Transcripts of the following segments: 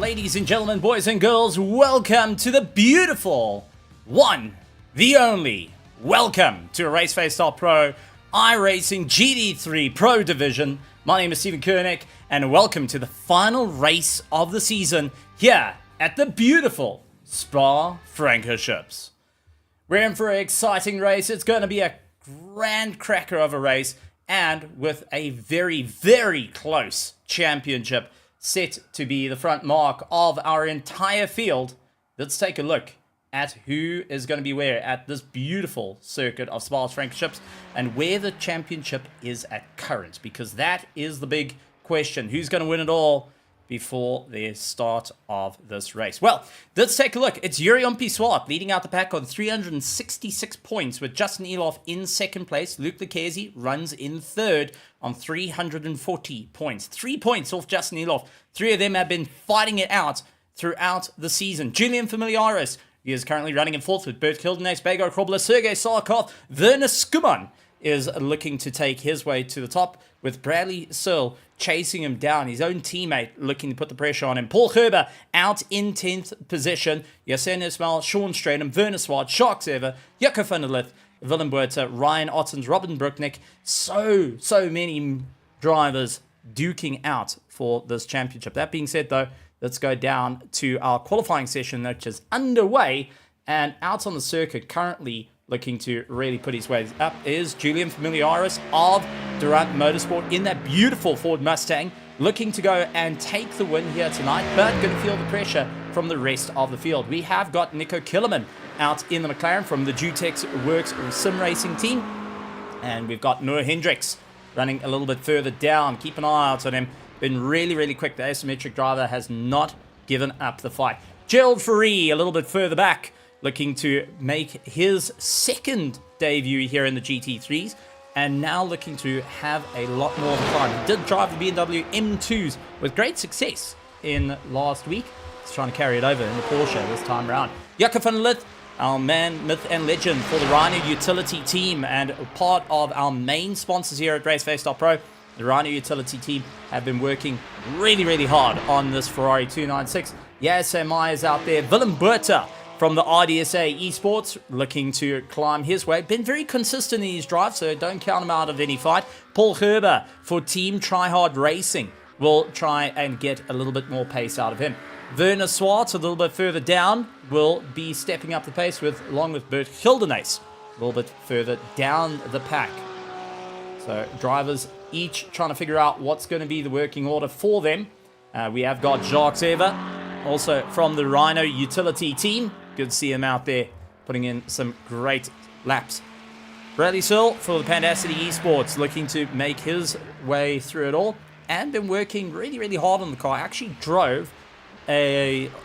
Ladies and gentlemen, boys and girls, welcome to the beautiful one, the only. Welcome to Raceface.Pro iRacing GT3 Pro Division. My name is Stephen Koenig, and welcome to the final race of the season here at the beautiful Spa-Francorchamps. We're in for an exciting race. It's going to be a grand cracker of a race, and with a very, very close championship set to be the front mark of our entire field. Let's take a look at who is going to be where at this beautiful circuit of Spa-Francorchamps and where the championship is at current, because that is the big question. Who's going to win it all before the start of this race? Well, let's take a look. It's Yuri Swart leading out the pack on 366 points, with Justin Eloff in second place. Luke Lucchesi runs in third on 340 points. 3 points off Justin Eloff. Three of them have been fighting it out throughout the season. Julian Familiaris, he is currently running in fourth with Bert Kildenes, Bego Krobler, Sergei Sarkov. Werner Skuman is looking to take his way to the top, with Bradley Searle chasing him down, his own teammate looking to put the pressure on him. Paul Gerber out in 10th position. Yasin Ismail, Sean Stratham, Werner Swart, Sharks Ever, Jacco van der Lith, Willem Buerta, Ryan Ottens, Robin Brooknick. So many drivers duking out for this championship. That being said, though, let's go down to our qualifying session, which is underway, and out on the circuit currently looking to really put his way up is Julian Familiaris of Durant Motorsport in that beautiful Ford Mustang, looking to go and take the win here tonight, but going to feel the pressure from the rest of the field. We have got Nico Killerman out in the McLaren from the Jutex Works Sim Racing team, and we've got Noah Hendricks running a little bit further down. Keep an eye out on him. Been really quick. The asymmetric driver has not given up the fight. Gerald Ferree a little bit further back, looking to make his second debut here in the GT3s, and now looking to have a lot more of a climb. He did drive the BMW M2s with great success in last week. He's trying to carry it over in the Porsche this time around. Jacco van der Lith, our man, myth and legend for the Rhino Utility team, and part of our main sponsors here at Raceface.Pro. The Rhino Utility team have been working really hard on this Ferrari 296. Yasser is out there. Willem Buerta from the RDSA Esports looking to climb his way. Been very consistent in his drive, so don't count him out of any fight. Paul Gerber for Team Tryhard Racing will try and get a little bit more pace out of him. Werner Swart a little bit further down will be stepping up the pace along with Bert Gildenaes a little bit further down the pack. So drivers each trying to figure out what's going to be the working order for them. We have got Jacques Ever, also from the Rhino Utility team. Good to see him out there putting in some great laps. Bradley Searle for the Pandacity Esports looking to make his way through it all, and been working really hard on the car. Actually drove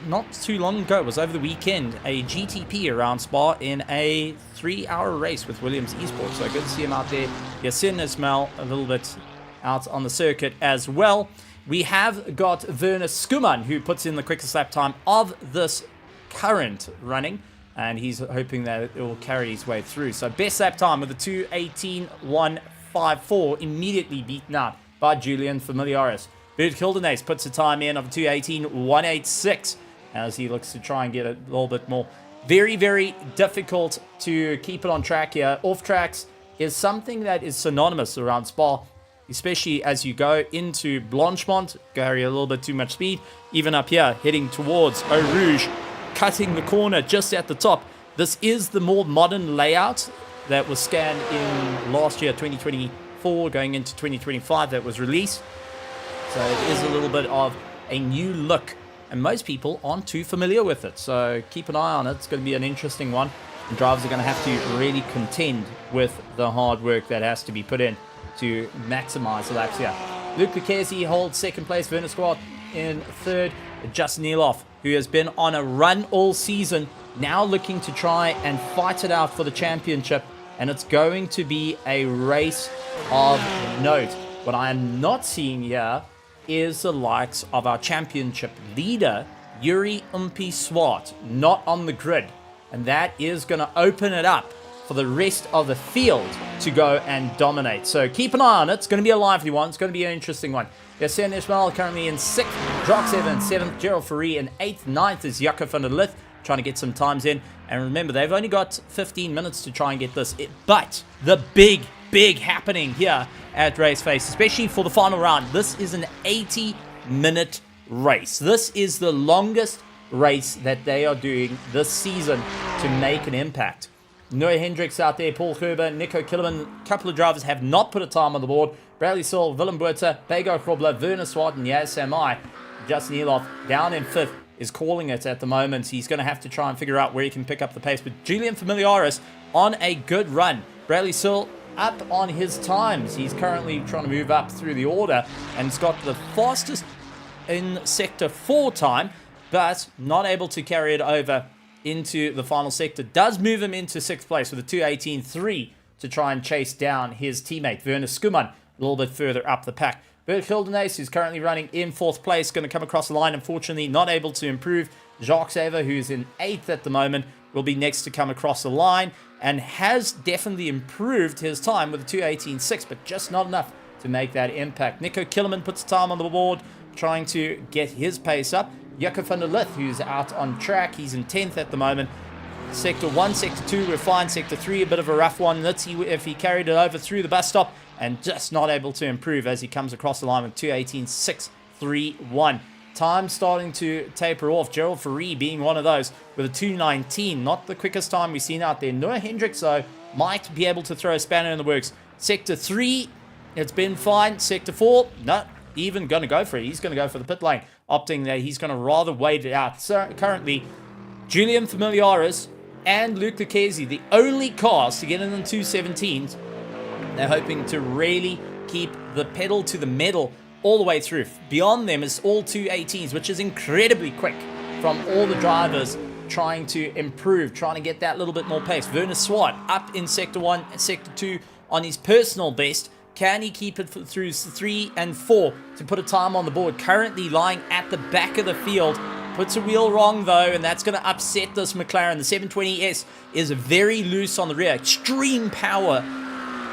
not too long ago, it was over the weekend, a GTP around Spa in a 3-hour race with Williams Esports. So good to see him out there. Yasin Ismail a little bit out on the circuit as well. We have got Werner Skuman, who puts in the quickest lap time of this current running, and he's hoping that it will carry his way through. So best lap time with a 2:18.154, immediately beaten out by Julian Familiaris. Bert Kildenaes puts a time in of 2:18.186 as he looks to try and get a little bit more. Very difficult to keep it on track here. Off tracks is something that is synonymous around Spa, especially as you go into Blanchemont, carry a little bit too much speed. Even up here, heading towards Eau Rouge, cutting the corner just at the top. This is the more modern layout that was scanned in last year, 2024, going into 2025, that was released. So it is a little bit of a new look, and most people aren't too familiar with it. So keep an eye on it. It's going to be an interesting one. And drivers are going to have to really contend with the hard work that has to be put in to maximize the laps here. Luke Lucchesi holds second place. Werner Swart in third. Justin Eloff, who has been on a run all season, now looking to try and fight it out for the championship. And it's going to be a race of note. What I am not seeing here is the likes of our championship leader, Yuri Swart, not on the grid. And that is going to open it up for the rest of the field to go and dominate. So keep an eye on it. It's going to be a lively one. It's going to be an interesting one. Yassine Ismail currently in 6th, Jacques Evans in 7th, Gerald Ferrari in 8th, 9th is Jaco van der Lith, trying to get some times in. And remember, they've only got 15 minutes to try and get this. But the big happening here at Raceface, especially for the final round, this is an 80-minute race. This is the longest race that they are doing this season to make an impact. Noah Hendricks out there, Paul Gerber, Nico Killerman, a couple of drivers have not put a time on the board. Bradley Searle, Willem Buerta, Bego Krobler, Werner Swart, and Yaz Samai. Justin Eloff down in 5th is calling it at the moment. He's going to have to try and figure out where he can pick up the pace. But Julian Familiaris on a good run. Bradley Searle up on his times. He's currently trying to move up through the order and he's got the fastest in Sector 4 time, but not able to carry it over into the final sector. Does move him into 6th place with a 2:18.3 to try and chase down his teammate Werner Skuman a little bit further up the pack. Bert Gildenace, who's currently running in 4th place, going to come across the line. Unfortunately, not able to improve. Jacques Saver, who's in 8th at the moment, will be next to come across the line and has definitely improved his time with a 2:18.6, but just not enough to make that impact. Nico Killerman puts time on the board, trying to get his pace up. Jaco van der Lith, who's out on track, he's in 10th at the moment. Sector 1, Sector 2, we're fine. Sector 3, a bit of a rough one. Let's see if he carried it over through the bus stop and just not able to improve as he comes across the line with 2:18.631. Time starting to taper off. Gerald Ferrari being one of those with a 2:19. Not the quickest time we've seen out there. Noah Hendricks, though, might be able to throw a spanner in the works. Sector 3, it's been fine. Sector 4, not even going to go for it. He's going to go for the pit lane, opting that he's going to rather wait it out. So currently, Julian Familiaris and Luke Lucchesi, the only cars to get in the 2:17s. They're hoping to really keep the pedal to the metal all the way through. Beyond them is all 2:18s, which is incredibly quick from all the drivers trying to improve, trying to get that little bit more pace. Werner Swart up in Sector 1 and Sector 2 on his personal best. Can he keep it through 3 and 4 to put a time on the board? Currently lying at the back of the field. Puts a wheel wrong, though, and that's going to upset this McLaren. The 720S is very loose on the rear. Extreme power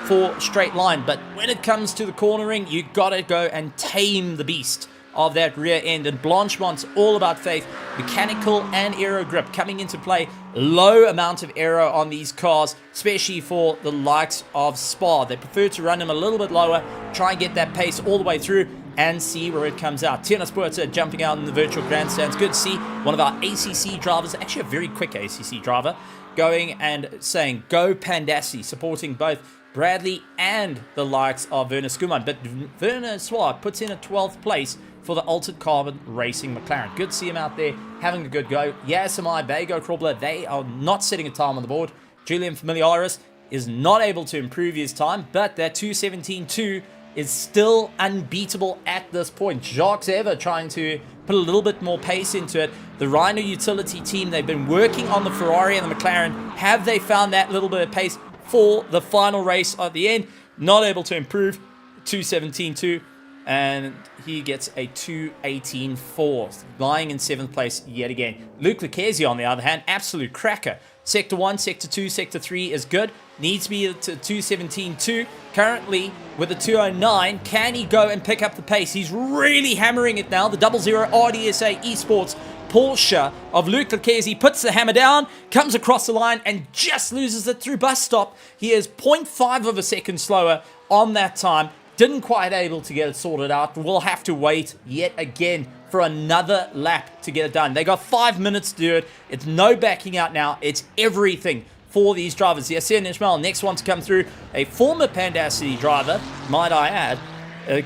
for straight line. But when it comes to the cornering, you got to go and tame the beast of that rear end. And Blanchemont's all about faith. Mechanical and aero grip coming into play. Low amount of aero on these cars, especially for the likes of Spa. They prefer to run them a little bit lower, try and get that pace all the way through and see where it comes out. Tierna Sportser jumping out in the virtual grandstands. Good to see one of our ACC drivers, actually a very quick ACC driver, going and saying, go Pandassi, supporting both Bradley and the likes of Werner Skuman. But Werner Swart puts in a 12th place for the Altered Carbon Racing McLaren. Good to see him out there having a good go. Yasamai, Bego Krobler, they are not setting a time on the board. Julian Familiaris is not able to improve his time, but that 2:17.2 is still unbeatable at this point. Jacques Ever trying to put a little bit more pace into it. The Rhino Utility team, they've been working on the Ferrari and the McLaren. Have they found that little bit of pace for the final race at the end? Not able to improve. 2:17.2. And he gets a 2:18.4, lying in 7th place yet again. Luke Lucchesi, on the other hand, absolute cracker. Sector 1, Sector 2, Sector 3 is good. Needs to be at 2:17.2. Currently with a 2:09. Can he go and pick up the pace? He's really hammering it now. The 00 RDSA Esports Porsche of Luke Lucchesi puts the hammer down, comes across the line and just loses it through bus stop. He is 0.5 of a second slower on that time. Didn't quite able to get it sorted out. We'll have to wait yet again for another lap to get it done. They got 5 minutes to do it. It's no backing out now. It's everything for these drivers. Yassine Ismail, next one to come through. A former Pandassi driver, might I add,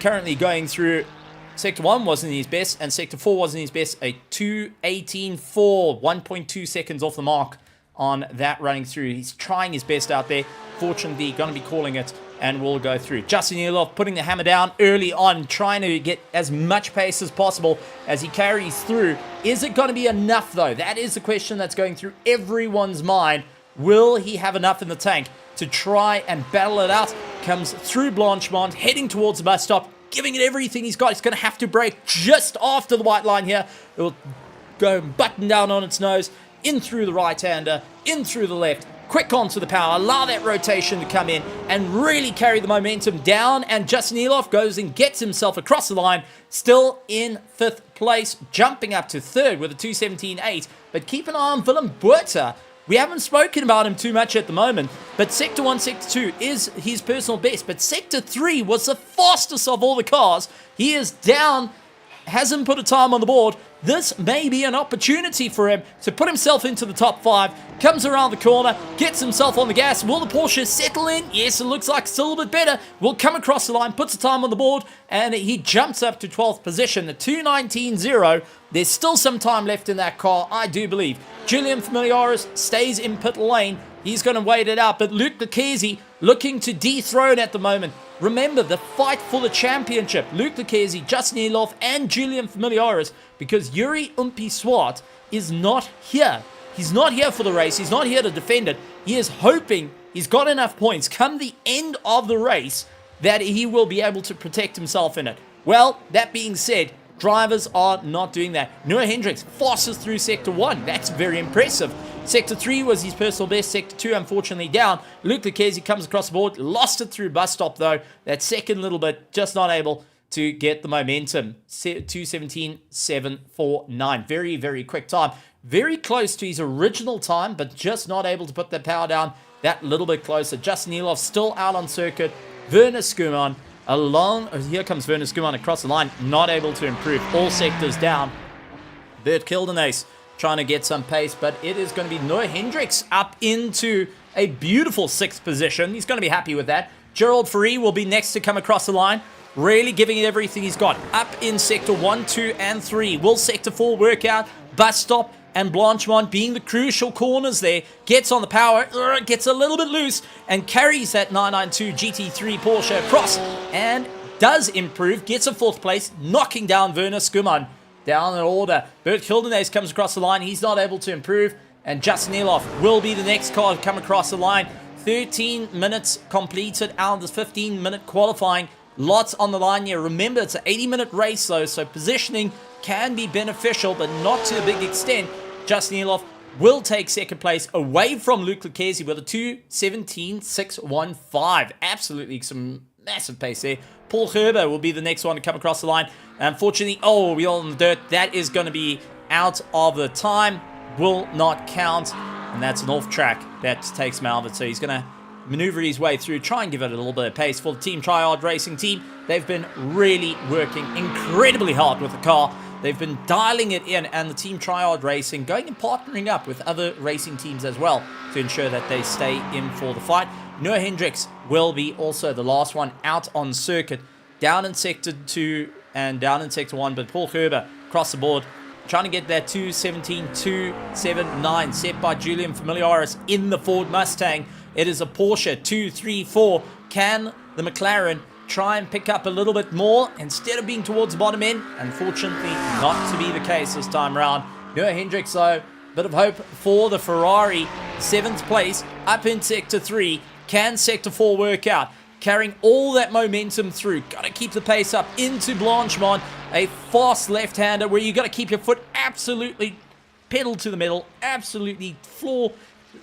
currently going through. Sector 1 wasn't his best, and Sector 4 wasn't his best. A 2:18.4, 1.2 seconds off the mark on that running through. He's trying his best out there. Fortunately, going to be calling it, and we'll go through. Justin Eloff putting the hammer down early on, trying to get as much pace as possible as he carries through. Is it going to be enough, though? That is the question that's going through everyone's mind. Will he have enough in the tank to try and battle it out? Comes through Blanchemont, heading towards the bus stop, giving it everything he's got. He's going to have to brake just after the white line here. It will go button down on its nose, in through the right-hander, in through the left, quick onto the power, allow that rotation to come in and really carry the momentum down. And Justin Eloff goes and gets himself across the line, still in 5th place, jumping up to 3rd with a 2:17.8. But keep an eye on Willem Buerta. We haven't spoken about him too much at the moment, but Sector 1, Sector 2 is his personal best. But Sector 3 was the fastest of all the cars. He is down, hasn't put a time on the board. This may be an opportunity for him to put himself into the top 5. Comes around the corner, gets himself on the gas. Will the Porsche settle in? Yes, it looks like it's a little bit better. Will come across the line, puts a time on the board, and he jumps up to 12th position. The 2:19.0. There's still some time left in that car, I do believe. Julian Familiaris stays in pit lane. He's going to wait it out, but Luke Lucchesi looking to dethrone at the moment. Remember, the fight for the championship. Luke Lucchesi, Justin Eloff, and Julian Familiaris, because Yuri Umpi-Swart is not here. He's not here for the race. He's not here to defend it. He is hoping he's got enough points come the end of the race that he will be able to protect himself in it. Well, that being said, drivers are not doing that. Noah Hendricks fastest through Sector 1. That's very impressive. Sector 3 was his personal best. Sector 2, unfortunately, down. Luke Lucchesi comes across the board. Lost it through bus stop, though. That second little bit, just not able to get the momentum. 2:17.749. Very, very quick time. Very close to his original time, but just not able to put the power down that little bit closer. Justin Eloff still out on circuit. Werner Skuman here comes Werner Skuman across the line. Not able to improve. All sectors down. Bert Kildenace trying to get some pace, but it is going to be Noah Hendricks up into a beautiful 6th position. He's going to be happy with that. Gerald Ferree will be next to come across the line, really giving it everything he's got. Up in Sector 1, 2, and 3. Will Sector 4 work out? Bus stop and Blanchemont being the crucial corners there. Gets on the power, gets a little bit loose, and carries that 992 GT3 Porsche across, and does improve, gets a 4th place, knocking down Werner Skuman. Down in order. Bert Kildenace comes across the line. He's not able to improve. And Justin Eloff will be the next car to come across the line. 13 minutes completed out of the 15-minute qualifying. Lots on the line here. Remember, it's an 80-minute race, though, so positioning can be beneficial, but not to a big extent. Justin Eloff will take 2nd place away from Luke Lucchesi with a 2:17.615. Absolutely some massive pace there. Paul Gerber will be the next one to come across the line. Unfortunately, we're on the dirt. That is going to be out of the time. Will not count. And that's an off track that takes him out of it. So he's going to maneuver his way through, try and give it a little bit of pace for the Team Triad Racing team. They've been really working incredibly hard with the car. They've been dialing it in, and the Team Triad Racing going and partnering up with other racing teams as well to ensure that they stay in for the fight. Noah Hendricks will be also the last one out on circuit, down in Sector 2 and down in Sector 1, but Paul Gerber across the board, trying to get that 2:17.279 set by Julian Familiaris in the Ford Mustang. It is a Porsche 234. Can the McLaren try and pick up a little bit more instead of being towards the bottom end? Unfortunately, not to be the case this time around. Noah Hendricks, though, bit of hope for the Ferrari. 7th place up in Sector 3. Can Sector 4 work out? Carrying all that momentum through. Got to keep the pace up into Blanchemont. A fast left-hander where you got to keep your foot absolutely pedal to the metal. Absolutely floor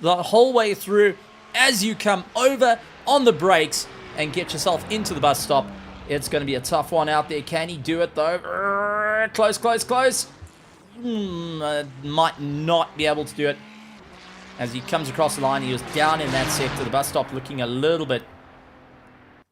the whole way through as you come over on the brakes and get yourself into the bus stop. It's going to be a tough one out there. Can he do it, though? Close, close, close. Might not be able to do it. As he comes across the line, he was down in that sector. The bus stop looking a little bit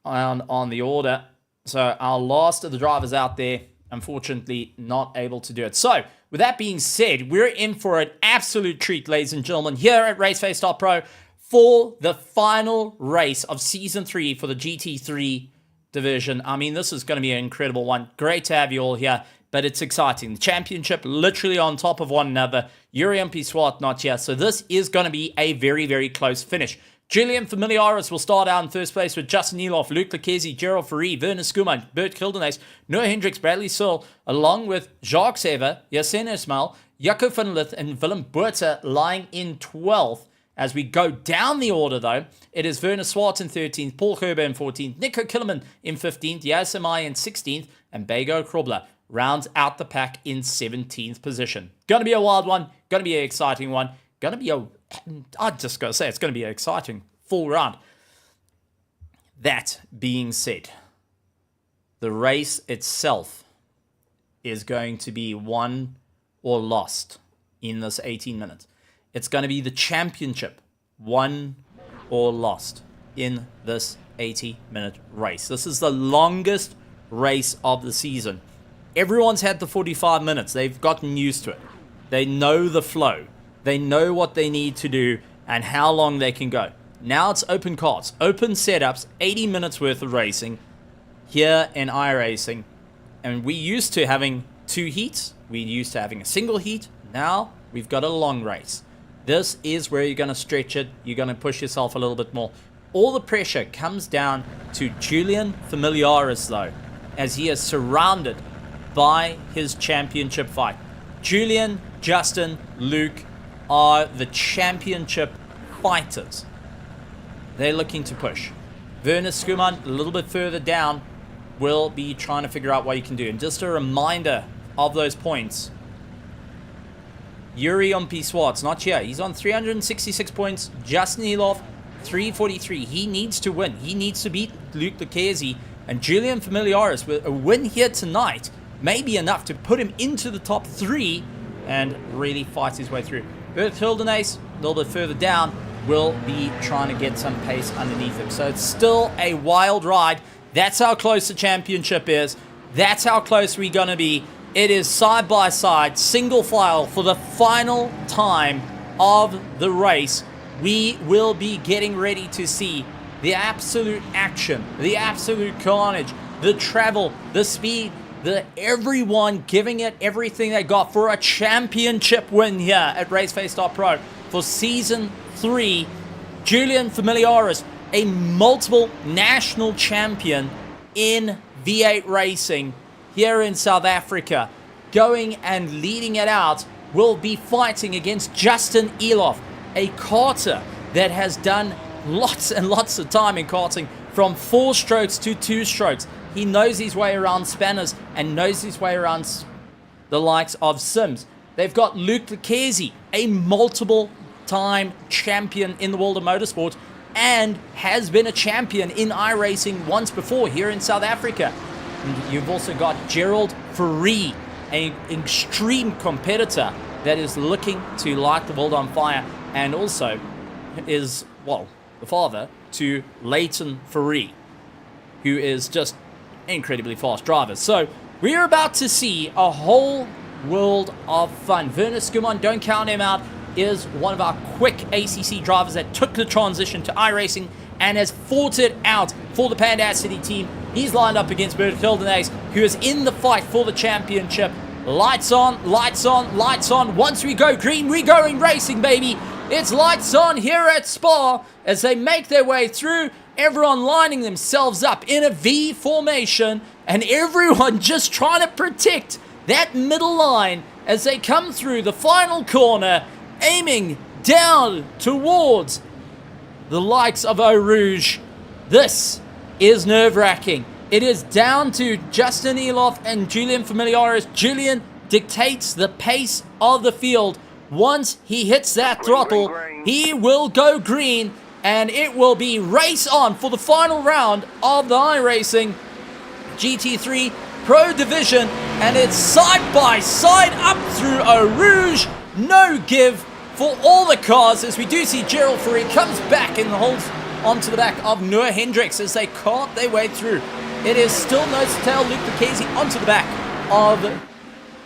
on the order. So our last of the drivers out there, unfortunately, not able to do it. So with that being said, we're in for an absolute treat, ladies and gentlemen, here at Raceface.Pro for the final race of Season 3 for the GT3 division. I mean, this is going to be an incredible one. Great to have you all here, but it's exciting. The championship literally on top of one another. Yuri Umpi-Swart not here, so this is going to be a very, very close finish. Julian Familiaris will start out in first place with Justin Eloff, Luke Lucchesi, Gerald Ferree, Werner Skuman, Bert Kildenace, Noah Hendricks, Bradley Searle, along with Jacques Sever, Yasin Ismail, Jaco van Lith, and Willem Buerta lying in 12th. As we go down the order, though, it is Werner Swart in 13th, Paul Gerber in 14th, Nico Killerman in 15th, Yasamai in 16th, and Bego Krobler rounds out the pack in 17th position. Going to be a wild one, going to be an exciting one. going to be I'm just going to say it's going to be an exciting full round. That being said, the race itself is going to be won or lost in this 18 minutes. It's going to be the championship, won or lost in this 80-minute race. This is the longest race of the season. Everyone's had the 45 minutes. They've gotten used to it. They know the flow. They know what they need to do and how long they can go. Now it's open cards, open setups, 80 minutes worth of racing here in iRacing. And we used to having 2 heats. We used to having a single heat. Now we've got a long race. This is where you're going to stretch it. You're going to push yourself a little bit more. All the pressure comes down to Julian Familiaris, though, as he is surrounded by his championship fight. Julian, Justin, Luke are the championship fighters. They're looking to push. Werner Skuman, a little bit further down, will be trying to figure out what he can do. And just a reminder of those points. Yuri Ompi-Swartz, not here. He's on 366 points. Justin Elof, 343. He needs to win. He needs to beat Luke Lucchese. And Julian Familiaris, with a win here tonight, may be enough to put him into the top 3 and really fight his way through. Bert Hildenace, a little bit further down, will be trying to get some pace underneath him. So it's still a wild ride. That's how close the championship is. That's how close we're going to be. It is side by side, single file for the final time of the race. We will be getting ready to see the absolute action, the absolute carnage, the travel, the speed, everyone giving it everything they got for a championship win here at Raceface.Pro for Season 3. Julian Familiaris, a multiple national champion in V8 racing here in South Africa, going and leading it out, will be fighting against Justin Elof, a karter that has done lots and lots of time in karting, from 4 strokes to 2 strokes. He knows his way around spanners and knows his way around the likes of Sims. They've got Luke Lucchese, a multiple time champion in the world of motorsport and has been a champion in iRacing once before here in South Africa. And you've also got Gerald Ferree, an extreme competitor that is looking to light the world on fire, and also is, well, the father to Leighton Ferree, who is just incredibly fast driver. So we're about to see a whole world of fun. Werner Skuman, don't count him out, is one of our quick ACC drivers that took the transition to iRacing and has fought it out for the Pandacity team. He's lined up against Bert Hildenace, who is in the fight for the championship. Lights on, lights on, lights on. Once we go green, we going racing, baby. It's lights on here at Spa as they make their way through. Everyone lining themselves up in a V formation, and everyone just trying to protect that middle line as they come through the final corner, aiming down towards the likes of Eau Rouge. This is nerve-wracking. It is down to Justin Elof and Julian Familiaris. Julian dictates the pace of the field. Once he hits that throttle, he will go green, and it will be race on for the final round of the iRacing GT3 Pro Division, and it's side by side up through Eau Rouge. No give for all the cars as we do see Gerald Ferree comes back and holds onto the back of Noah Hendricks as they cart their way through. It is still nose to tail, Luke Lucchese onto the back of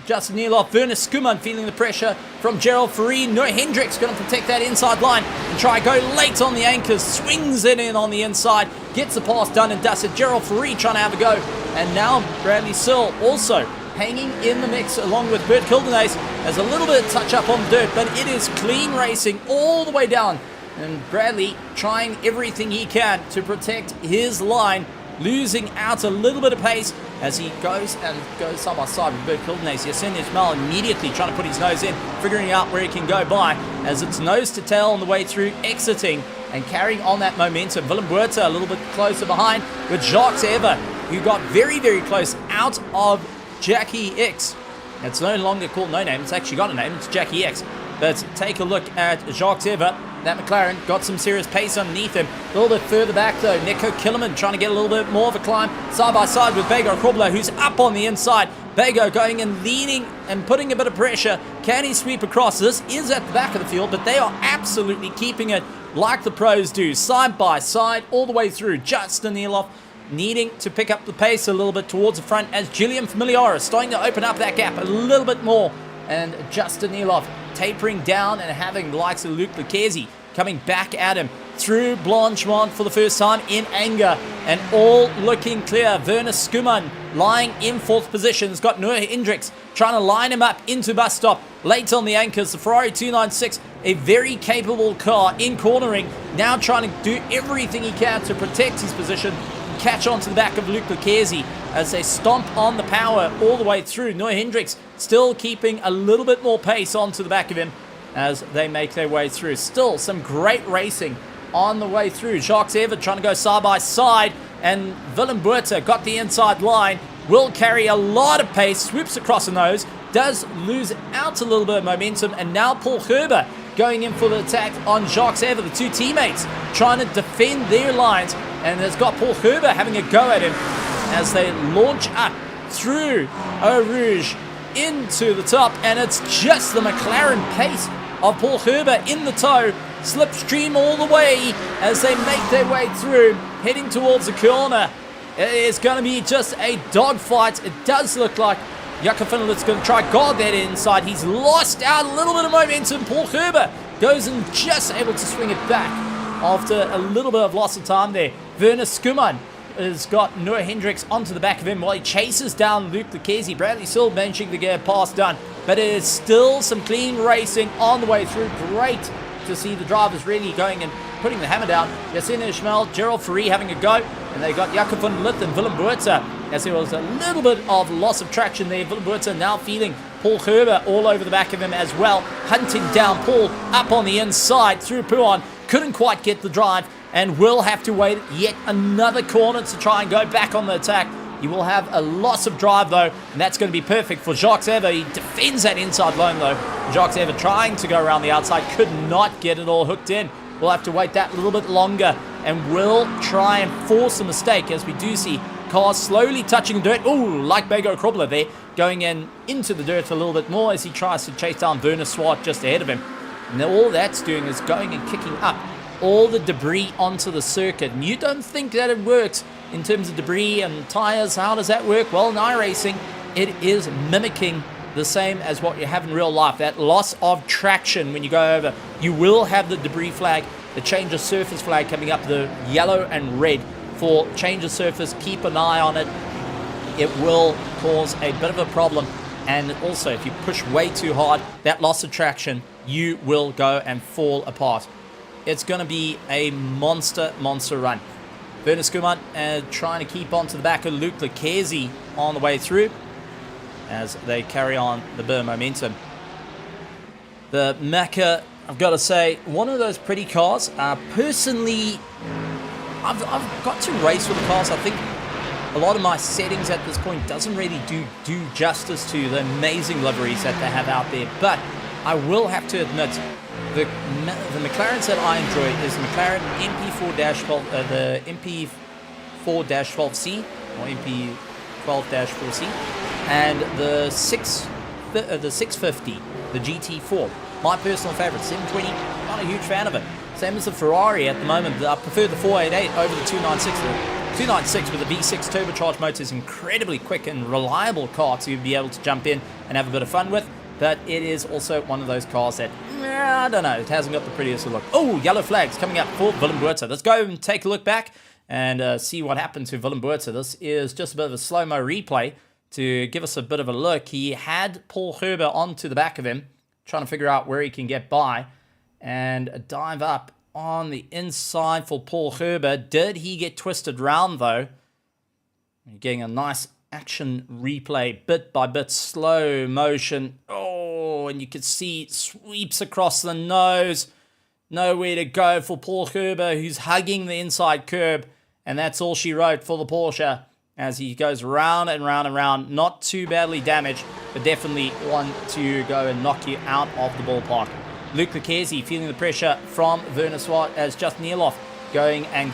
Justin Elof. Werner Skuman feeling the pressure from Gerald Ferree. Noah Hendricks going to protect that inside line and try go late on the anchors. Swings it in on the inside. Gets the pass done and dusted. Gerald Ferree trying to have a go. And now Bradley Searle also hanging in the mix along with Bert Hildenace. There's a little bit of touch up on dirt, but it is clean racing all the way down. And Bradley trying everything he can to protect his line, losing out a little bit of pace as he goes side by side with Bert Hildenace. Yassin Ismail immediately trying to put his nose in, figuring out where he can go by as it's nose to tail on the way through, exiting and carrying on that momentum. Willem Buerta a little bit closer behind with Jacques Ever, who got very, very close out of Jackie X. It's no longer called No Name, it's actually got a name, it's Jackie X. But take a look at Jacques Evert. That McLaren got some serious pace underneath him. A little bit further back though, Nico Killerman trying to get a little bit more of a climb side by side with Bego Krobler, who's up on the inside. Bego going and leading and putting a bit of pressure. Can he sweep across? This is at the back of the field, but they are absolutely keeping it like the pros do, side by side all the way through. Justin Eloff needing to pick up the pace a little bit towards the front as Julian Familiar is starting to open up that gap a little bit more. And Justin Eloff tapering down and having the likes of Luc Lucchesi coming back at him through Blanchemont for the first time in anger, and all looking clear. Werner Skuman lying in fourth position. Has got Noah Hendricks trying to line him up into bus stop. Late on the anchors, the Ferrari 296, a very capable car in cornering, now trying to do everything he can to protect his position, catch on to the back of Luc Lucchesi as they stomp on the power all the way through. Noah Hendricks still keeping a little bit more pace onto the back of him as they make their way through. Still some great racing on the way through. Jacques Evert trying to go side by side, and Willem Buerta got the inside line, will carry a lot of pace, swoops across the nose, does lose out a little bit of momentum, and now Paul Gerber going in for the attack on Jacques Evert. The two teammates trying to defend their lines, and has got Paul Gerber having a go at him as they launch up through Eau Rouge into the top, and it's just the McLaren pace of Paul Gerber in the tow, slipstream all the way as they make their way through, heading towards the corner. It is going to be just a dogfight. It does look like Jakob Finler's going to try guard that inside. He's lost out a little bit of momentum. Paul Gerber goes and just able to swing it back after a little bit of loss of time there. Werner Skuman has got Noah Hendricks onto the back of him while he chases down Luc Lucchesi. Bradley still managing to get a pass done, but it is still some clean racing on the way through. Great to see the drivers really going and putting the hammer down. Yassine Ishmael, Gerald Ferree having a go, and they got Jakob van Lith and Willem Buerta as there was a little bit of loss of traction there. Willem Buerta now feeling Paul Gerber all over the back of him as well, hunting down Paul up on the inside through Pouan. Couldn't quite get the drive and will have to wait yet another corner to try and go back on the attack. He will have a loss of drive though, and that's going to be perfect for Jacques Evert. He defends that inside line though. Jacques Evert trying to go around the outside, could not get it all hooked in. We'll have to wait that little bit longer, and will try and force a mistake as we do see cars slowly touching dirt. Ooh, like Bego Krobler there, going into the dirt a little bit more as he tries to chase down Werner Swart just ahead of him. And all that's doing is going and kicking up all the debris onto the circuit. And you don't think that it works in terms of debris and tires. How does that work? Well, in iRacing, it is mimicking the same as what you have in real life. That loss of traction when you go over, you will have the debris flag, the change of surface flag coming up, the yellow and red for change of surface. Keep an eye on it. It will cause a bit of a problem. And also, if you push way too hard, that loss of traction, you will go and fall apart. It's going to be a monster run. Werner Skuman trying to keep on to the back of Luc Lucchesi on the way through as they carry on the bit of momentum. The Macca, I've got to say, one of those pretty cars. Personally, I've got to race with the cars. I think a lot of my settings at this point doesn't really do justice to the amazing liveries that they have out there. But I will have to admit, the McLarens that I enjoy is the McLaren MP4-12, the MP4-12C or MP12-4C, and the 650, the GT4. My personal favorite, 720. Not a huge fan of it. Same as the Ferrari at the moment. I prefer the 488 over the 296. The 296 with a V6 turbocharged motor is incredibly quick and reliable car to be able to jump in and have a bit of fun with. But it is also one of those cars that, I don't know, it hasn't got the prettiest look. Oh, yellow flags coming up for Willem Buerta. Let's go and take a look back and see what happened to Willem Buerta. This is just a bit of a slow-mo replay to give us a bit of a look. He had Paul Gerber onto the back of him, trying to figure out where he can get by, and a dive up on the inside for Paul Gerber. Did he get twisted round, though? You're getting a nice action replay, bit by bit, slow motion. Oh, and you can see it sweeps across the nose. Nowhere to go for Paul Gerber, who's hugging the inside curb. And that's all she wrote for the Porsche as he goes round and round and round. Not too badly damaged, but definitely one to go and knock you out of the ballpark. Luke Lucchesi feeling the pressure from Werner Swart as Justin Eloff going and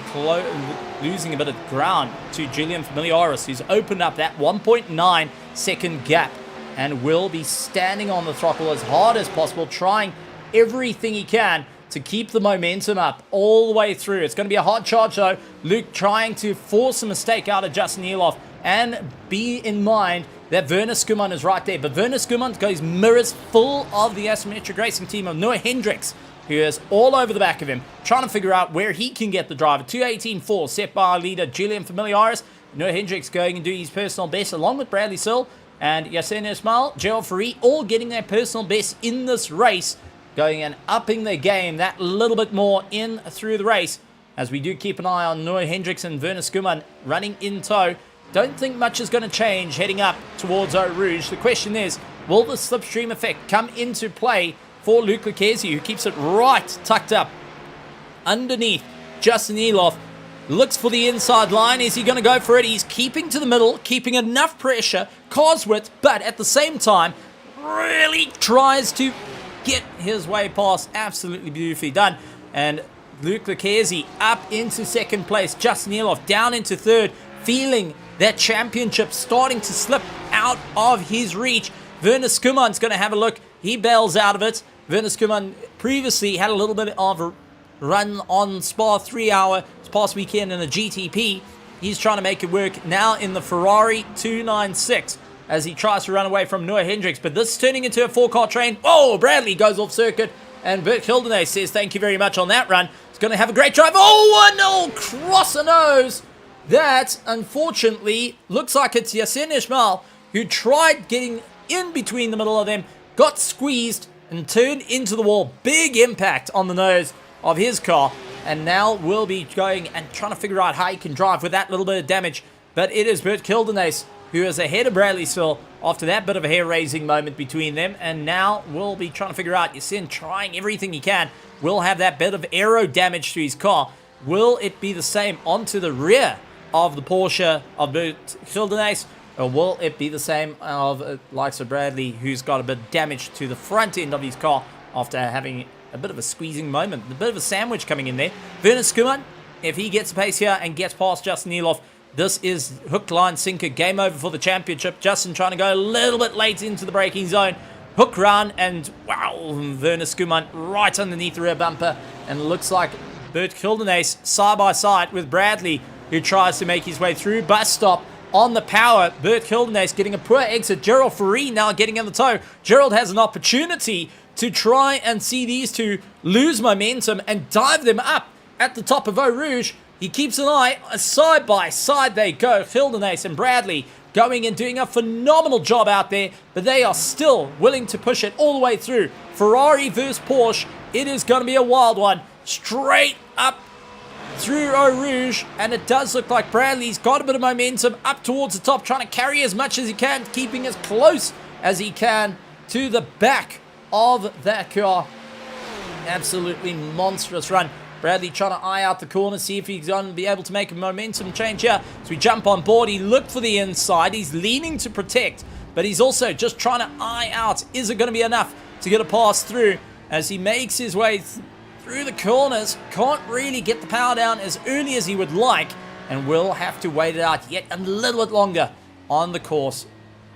losing a bit of ground to Julian Familiaris, who's opened up that 1.9 second gap and will be standing on the throttle as hard as possible, trying everything he can to keep the momentum up all the way through. It's going to be a hard charge though. Luke trying to force a mistake out of Justin Eloff, and be in mind that Werner Skuman is right there. But Werner Skuman goes mirrors full of the asymmetric racing team of Noah Hendricks, who is all over the back of him, trying to figure out where he can get the driver. 2:18.4 set by our leader Julian Familiaris. Noah Hendricks going and doing his personal best along with Bradley Sill and Yassine Ismail, Gerald Ferry, all getting their personal best in this race, going and upping their game that little bit more in through the race, as we do keep an eye on Noah Hendricks and Werner Skuman running in tow. Don't think much is going to change heading up towards Eau Rouge. The question is, will the slipstream effect come into play for Luke Lucchesi, who keeps it right tucked up underneath Justin Eloff? Looks for the inside line. Is he going to go for it? He's keeping to the middle, keeping enough pressure, cars width, but at the same time, really tries to get his way past. Absolutely beautifully done. And Luke Lucchesi up into second place. Justin Eloff down into third, feeling that championship starting to slip out of his reach. Werner Skuman's going to have a look. He bails out of it. Werner Skuman previously had a little bit of a run on Spa 3 hour this past weekend in a GTP. He's trying to make it work now in the Ferrari 296 as he tries to run away from Noah Hendricks. But this is turning into a 4-car train. Oh, Bradley goes off circuit. And Bert Hildenay says thank you very much on that run. He's going to have a great drive. Oh, no, cross the nose. That, unfortunately, looks like it's Yassine Ismail, who tried getting in between the middle of them, got squeezed, and turned into the wall. Big impact on the nose of his car, and now will be going and trying to figure out how he can drive with that little bit of damage. But it is Bert Kildenace who is ahead of Bradley Sill after that bit of a hair-raising moment between them, and now will be trying to figure out, Yassine trying everything he can, will have that bit of aero damage to his car. Will it be the same onto the rear of the Porsche of Bert Kildenace, or will it be the same of likes of Bradley, who's got a bit of damage to the front end of his car after having a bit of a squeezing moment, a bit of a sandwich coming in there. Werner Skuman, if he gets pace here and gets past Justin Eloff, this is hook, line, sinker, game over for the championship. Justin trying to go a little bit late into the braking zone. Hook round, and wow, Werner Skuman right underneath the rear bumper, and looks like Bert Kildenace side by side with Bradley, who tries to make his way through. Bus stop on the power. Bert Kildenace getting a poor exit. Gerald Ferry now getting in the tow. Gerald has an opportunity to try and see these two lose momentum and dive them up at the top of Eau Rouge. He keeps an eye. Side by side they go. Kildenace and Bradley going and doing a phenomenal job out there, but they are still willing to push it all the way through. Ferrari versus Porsche. It is going to be a wild one. Straight up through Eau Rouge, and it does look like Bradley's got a bit of momentum up towards the top, trying to carry as much as he can, keeping as close as he can to the back of that car. Absolutely monstrous run. Bradley trying to eye out the corner, see if he's going to be able to make a momentum change here. So we jump on board. He looked for the inside. He's leaning to protect, but he's also just trying to eye out. Is it going to be enough to get a pass through as he makes his way through the corners? Can't really get the power down as early as he would like, and will have to wait it out yet a little bit longer on the course.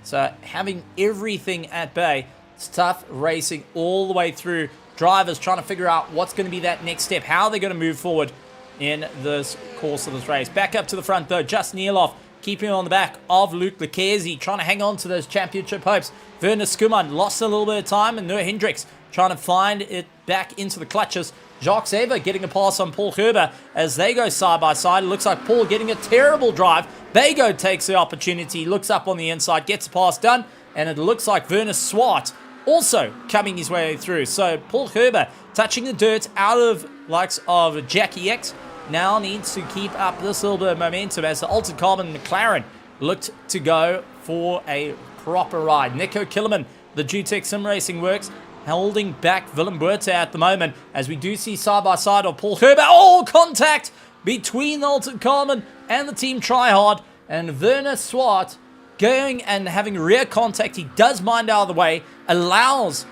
So having everything at bay, it's tough racing all the way through. Drivers trying to figure out what's going to be that next step, how they're going to move forward in this course of this race. Back up to the front though, Justin Eloff keeping on the back of Luke Lucchesi, trying to hang on to those championship hopes. Werner Skuman lost a little bit of time, and Noah Hendricks trying to find it back into the clutches. Jacques Sever getting a pass on Paul Gerber as they go side by side. It looks like Paul getting a terrible drive. Bago takes the opportunity, looks up on the inside, gets a pass done, and it looks like Werner Swart also coming his way through. So Paul Gerber touching the dirt out of likes of Jackie X. Now needs to keep up this little bit of momentum as the Altered Carbon McLaren looked to go for a proper ride. Nico Killerman, the Jutech Sim Racing Works, holding back Willem Buerta at the moment, as we do see side by side of Paul Gerber. Oh, contact between the Altered Carbon and the Team Tryhard, and Werner Swart going and having rear contact. He does mind out of the way, allows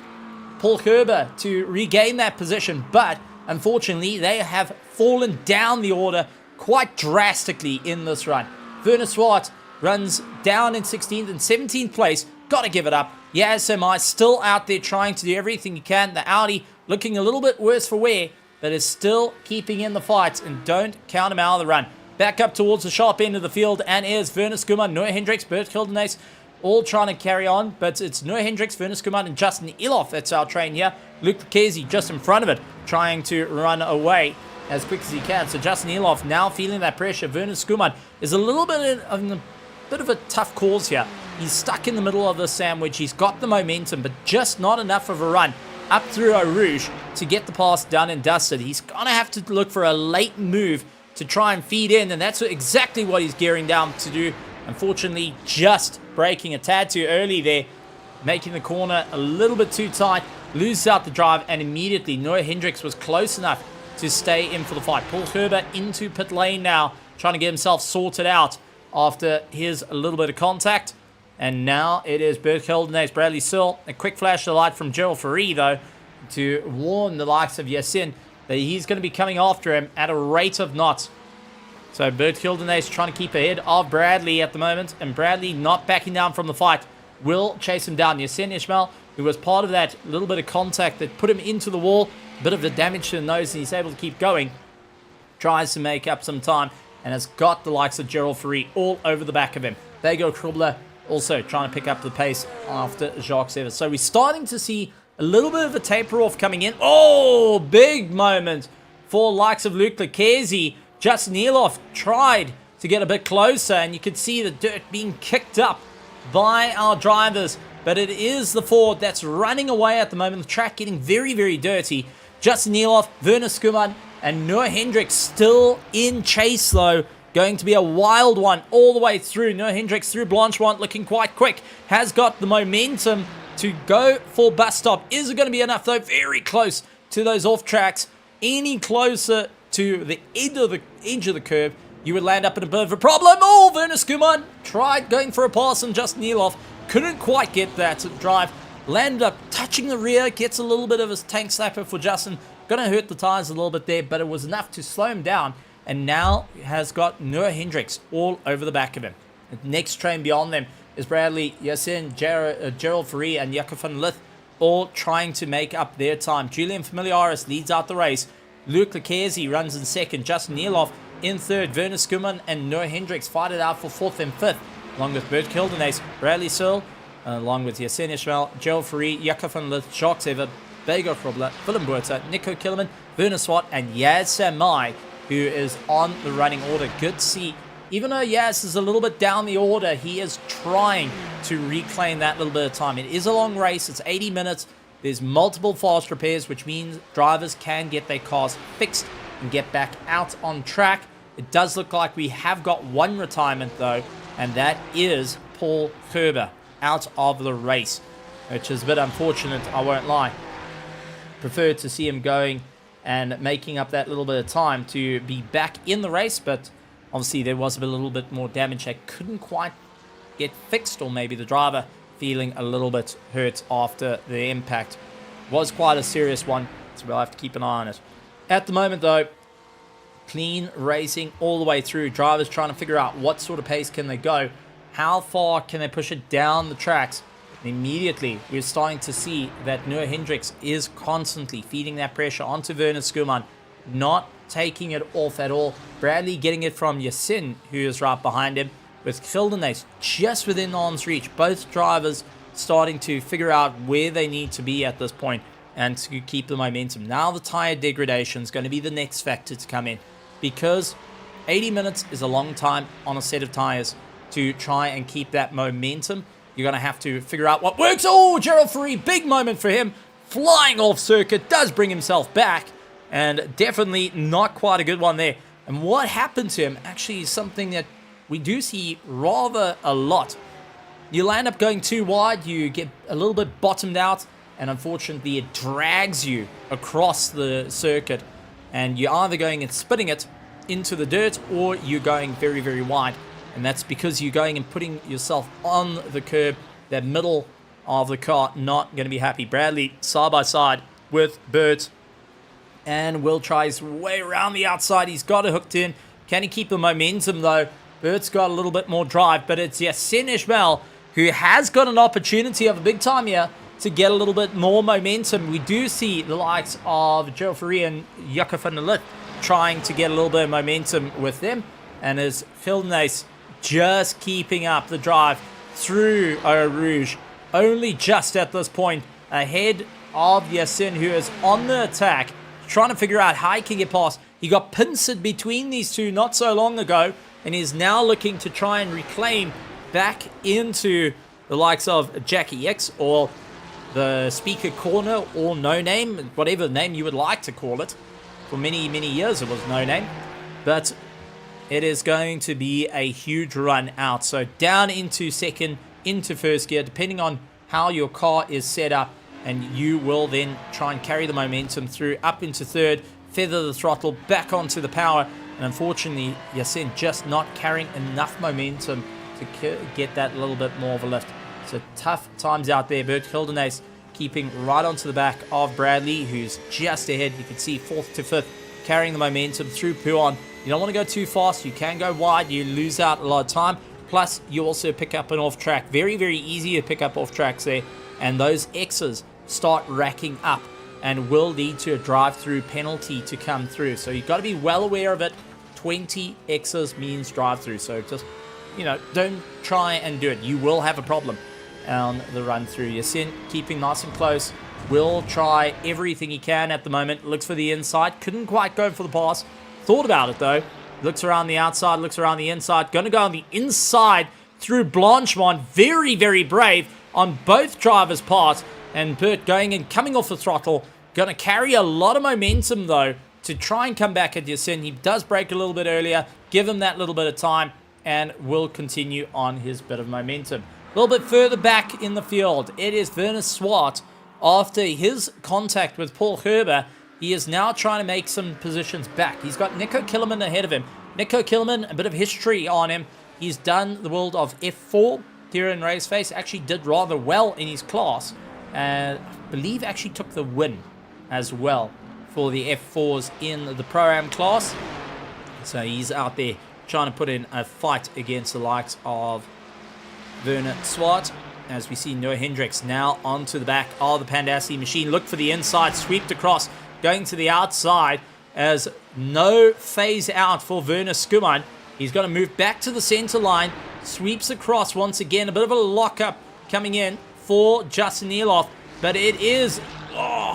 Paul Gerber to regain that position, but unfortunately they have fallen down the order quite drastically in this run. Werner Swart runs down in 16th and 17th place. Got to give it up. Semi still out there trying to do everything he can. The Audi looking a little bit worse for wear, but is still keeping in the fights, and don't count him out of the run. Back up towards the sharp end of the field, and is Werner Skuman, Noah Hendricks, Bert Kildenace, all trying to carry on, but it's Noah Hendricks, Werner Skuman, and Justin Eloff that's our train here. Luke Lucchesi just in front of it, trying to run away as quick as he can. So Justin Eloff now feeling that pressure. Werner Skuman is a little bit of a tough cause here. He's stuck in the middle of the sandwich. He's got the momentum, but just not enough of a run up through Eau Rouge to get the pass done and dusted. He's going to have to look for a late move to try and feed in, and that's exactly what he's gearing down to do. Unfortunately, just braking a tad too early there, making the corner a little bit too tight, loses out the drive, and immediately Noah Hendricks was close enough to stay in for the fight. Paul Gerber into pit lane now, trying to get himself sorted out after his little bit of contact. And now it is Bert Kildenace, Bradley Searle. A quick flash of light from Gerald Ferree, though, to warn the likes of Yasin that he's going to be coming after him at a rate of knots. So Bert Kildenace trying to keep ahead of Bradley at the moment, and Bradley not backing down from the fight will chase him down. Yasin Ishmael, who was part of that little bit of contact that put him into the wall, a bit of the damage to the nose, and he's able to keep going, tries to make up some time, and has got the likes of Gerald Ferree all over the back of him. There you go, Krubler also trying to pick up the pace after Jacques Evers. So we're starting to see a little bit of a taper off coming in. Oh, big moment for likes of Luke Lucchesi. Justin Eloff tried to get a bit closer, and you could see the dirt being kicked up by our drivers. But it is the Ford that's running away at the moment. The track getting very, very dirty. Justin Eloff, Werner Skuman, and Noah Hendricks still in chase, though. Going to be a wild one all the way through. Noah Hendricks through Blanchemont, looking quite quick. Has got the momentum to go for bus stop. Is it going to be enough, though? Very close to those off tracks. Any closer to the edge of the curb, you would land up in a bit of a problem. Oh, Werner Skuman tried going for a pass on Justin Eloff. Couldn't quite get that drive. Landed up touching the rear. Gets a little bit of a tank slapper for Justin. Going to hurt the tires a little bit there, but it was enough to slow him down. And now has got Noah Hendricks all over the back of him. The next train beyond them is Bradley, Yasin, Gerald Ferree, and Jacob van Lith, all trying to make up their time. Julian Familiaris leads out the race. Luke Lucchesi runs in second. Justin Eloff in third. Werner Skuman and Noah Hendricks fight it out for fourth and fifth, along with Bert Kildenace, Bradley Searle, along with Yasin Ishmael, Gerald Ferree, Jacob van Lith, Jacques Evers, Bego Krobler, Willem Buerta, Nico Killerman, Werner Swart, and Yaz Samai, who is on the running order. Good to see. Even though Yaz is a little bit down the order, he is trying to reclaim that little bit of time. It is a long race. It's 80 minutes. There's multiple fast repairs, which means drivers can get their cars fixed and get back out on track. It does look like we have got one retirement, though, and that is Paul Gerber out of the race, which is a bit unfortunate, I won't lie. Preferred to see him going and making up that little bit of time to be back in the race, but obviously there was a little bit more damage that couldn't quite get fixed, or maybe the driver feeling a little bit hurt after the impact. Was quite a serious one, so we'll have to keep an eye on it. At the moment, though, clean racing all the way through. Drivers trying to figure out what sort of pace can they go, how far can they push it down the tracks. Immediately, we're starting to see that Noah Hendricks is constantly feeding that pressure onto Werner Skuman, not taking it off at all. Bradley getting it from Yasin, who is right behind him, with Kildenace just within arm's reach. Both drivers starting to figure out where they need to be at this point and to keep the momentum. Now the tire degradation is going to be the next factor to come in, because 80 minutes is a long time on a set of tires to try and keep that momentum. You're going to have to figure out what works. Oh, Gerald Ferree, big moment for him. Flying off circuit, does bring himself back, and definitely not quite a good one there. And what happened to him actually is something that we do see rather a lot. You land up going too wide, you get a little bit bottomed out, and unfortunately it drags you across the circuit, and you're either going and spitting it into the dirt, or you're going very, very wide. And that's because you're going and putting yourself on the curb, that middle of the car not going to be happy. Bradley side by side with Bert, and will try his way around the outside. He's got it hooked in. Can he keep the momentum though? Bert's got a little bit more drive, but it's Yasin Ismail who has got an opportunity of a big time here to get a little bit more momentum. We do see the likes of Joe Ferry and Jakob van der Ligt trying to get a little bit of momentum with them, and as Vildenace just keeping up the drive through Eau Rouge, only just at this point ahead of Yasin, who is on the attack, trying to figure out how he can get past. He got pincered between these two not so long ago, and is now looking to try and reclaim back into the likes of Jackie X, or the speaker corner, or No Name, whatever name you would like to call it. For many, many years it was No Name, but it is going to be a huge run out. So down into second, into first gear, depending on how your car is set up, and you will then try and carry the momentum through up into third, feather the throttle back onto the power, and unfortunately Yasin just not carrying enough momentum to get that little bit more of a lift. So tough times out there. Bert Vildenace keeping right onto the back of Bradley, who's just ahead. You can see 4th to 5th, carrying the momentum through Puon. You don't want to go too fast. You can go wide. You lose out a lot of time. Plus, you also pick up an off track. Very, very easy to pick up off tracks there. And those X's start racking up and will lead to a drive-through penalty to come through. So you've got to be well aware of it. 20 X's means drive-through. So just, don't try and do it. You will have a problem on the run through. Yasin keeping nice and close. Will try everything he can at the moment. Looks for the inside. Couldn't quite go for the pass. Thought about it though. Looks around the outside. Looks around the inside. Going to go on the inside through Blanchemont. Very, very brave on both drivers' parts. And Bert going and coming off the throttle. Going to carry a lot of momentum though to try and come back at Yasin. He does brake a little bit earlier. Give him that little bit of time and will continue on his bit of momentum. A little bit further back in the field, it is Werner Swart. After his contact with Paul Gerber, he is now trying to make some positions back. He's got Nico Killerman ahead of him. Nico Killerman, a bit of history on him. He's done the world of F4 here in Raceface. Actually did rather well in his class. And I believe actually took the win as well for the F4s in the Pro-Am class. So he's out there trying to put in a fight against the likes of Werner Swart. As we see Noah Hendricks now onto the back of the Pandassi machine. Look for the inside, sweeped across, going to the outside as no phase out for Werner Skuman. He's going to move back to the center line, sweeps across once again. A bit of a lockup coming in for Justin Eloff, but it is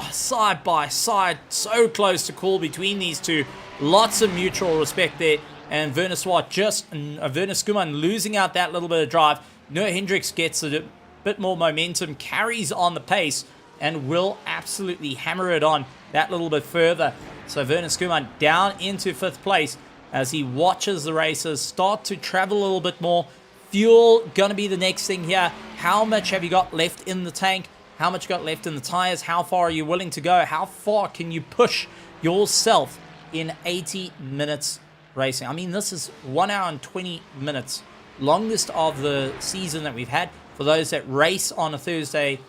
side by side, so close to call between these two. Lots of mutual respect there, and Werner Skuman losing out that little bit of drive. Noah Hendricks gets a bit more momentum, carries on the pace, and will absolutely hammer it on that little bit further. So Werner Skuman down into 5th place as he watches the racers start to travel a little bit more. Fuel gonna be the next thing here. How much have you got left in the tank? How much you got left in the tires? How far are you willing to go? How far can you push yourself in 80 minutes racing? I mean, this is 1 hour and 20 minutes. Longest of the season that we've had. For those that race on a Thursday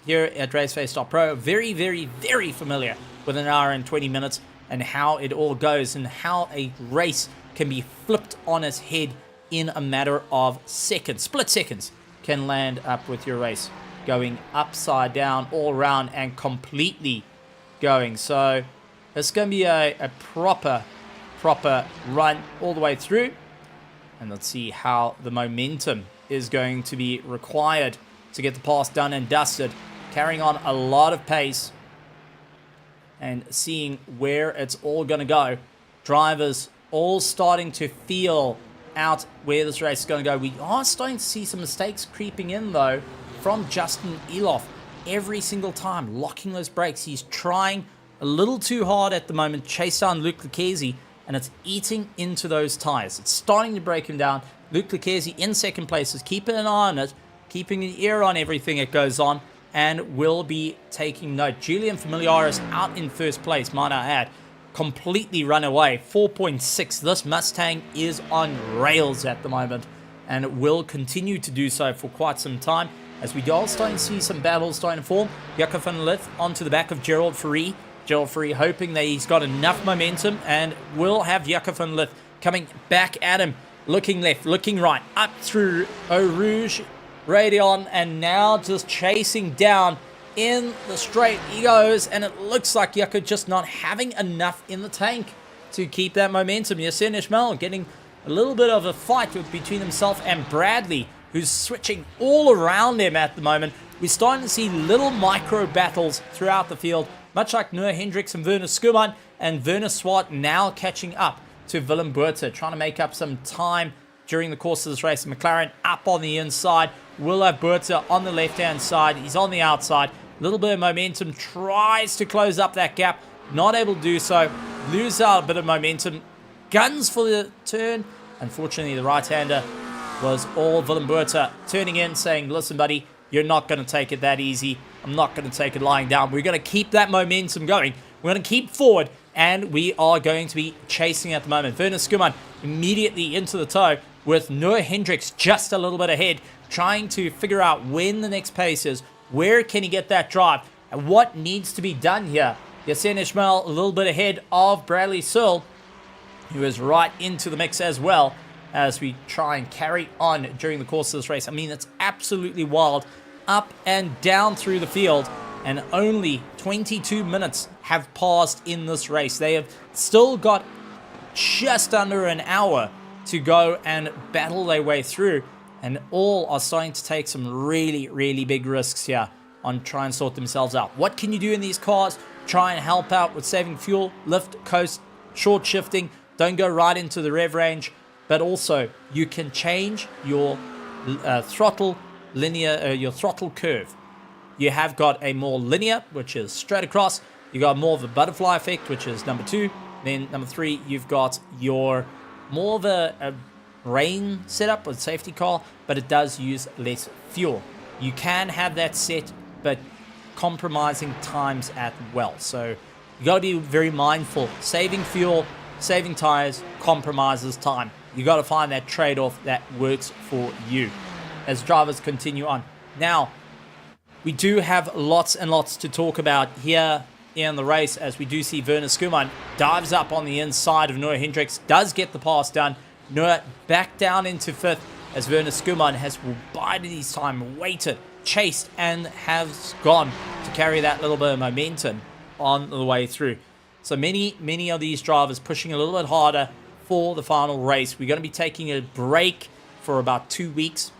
here at Raceface.Pro, very, very, very familiar with 1 hour and 20 minutes and how it all goes and how a race can be flipped on its head in a matter of seconds. Split seconds can land up with your race going upside down all around and completely going. So it's going to be a proper run all the way through. And let's see how the momentum is going to be required to get the pass done and dusted. Carrying on a lot of pace and seeing where it's all going to go. Drivers all starting to feel out where this race is going to go. We are starting to see some mistakes creeping in though from Justin Eloff. Every single time locking those brakes. He's trying a little too hard at the moment. Chase down Luke Lucchesi, and it's eating into those tires. It's starting to break him down. Luke Lucchesi in 2nd place is keeping an eye on it, keeping an ear on everything that goes on, and will be taking note. Julian Familiaris out in 1st place, might I add. Completely run away. 4.6. This Mustang is on rails at the moment, and it will continue to do so for quite some time. as we are starting to see some battles starting to form. Jaco van Lith onto the back of Gerald Fourie. Gerald Fourie hoping that he's got enough momentum and will have Jaco van Lith coming back at him. Looking left, looking right, up through Eau Rouge, Radion, and now just chasing down in the straight he goes, and it looks like Jaco just not having enough in the tank to keep that momentum. Yassine Ismail getting a little bit of a fight between himself and Bradley, who's switching all around him at the moment. We're starting to see little micro battles throughout the field, much like Noah Hendricks and Werner Skuman, and Werner Swart now catching up to Willem Botha, trying to make up some time during the course of this race. McLaren up on the inside, will have Botha on the left-hand side. He's on the outside. Little bit of momentum, tries to close up that gap, not able to do so, lose out a bit of momentum, guns for the turn. Unfortunately, the right-hander was all Willem Botha turning in, saying, listen, buddy, you're not going to take it that easy. I'm not going to take it lying down. We're going to keep that momentum going. We're going to keep forward, and we are going to be chasing at the moment. Werner Skuman immediately into the toe with Noah Hendricks just a little bit ahead, trying to figure out when the next pace is, where can he get that drive, and what needs to be done here. Yassine Ismail a little bit ahead of Bradley Searle, who is right into the mix as well, as we try and carry on during the course of this race. I mean, it's absolutely wild, up and down through the field, and only 22 minutes have passed in this race. They have still got just under an hour to go and battle their way through, and all are starting to take some really, really big risks here on trying and sort themselves out. What can you do in these cars? Try and help out with saving fuel, lift, coast, short shifting, don't go right into the rev range, but also you can change your throttle linear, your throttle curve. You have got a more linear, which is straight across. You got more of a butterfly effect, which is number 2. Then number 3, you've got your more of a rain setup with safety car, but it does use less fuel. You can have that set, but compromising times as well. So you got to be very mindful. Saving fuel, saving tires, compromises time. You got to find that trade-off that works for you as drivers continue on. Now, we do have lots and lots to talk about here in the race, as we do see Werner Skuman dives up on the inside of Noah Hendricks, does get the pass done. Noah back down into 5th, as Werner Skuman has bided his time, waited, chased, and has gone to carry that little bit of momentum on the way through. So many of these drivers pushing a little bit harder for the final race. We're going to be taking a break for about 2 weeks,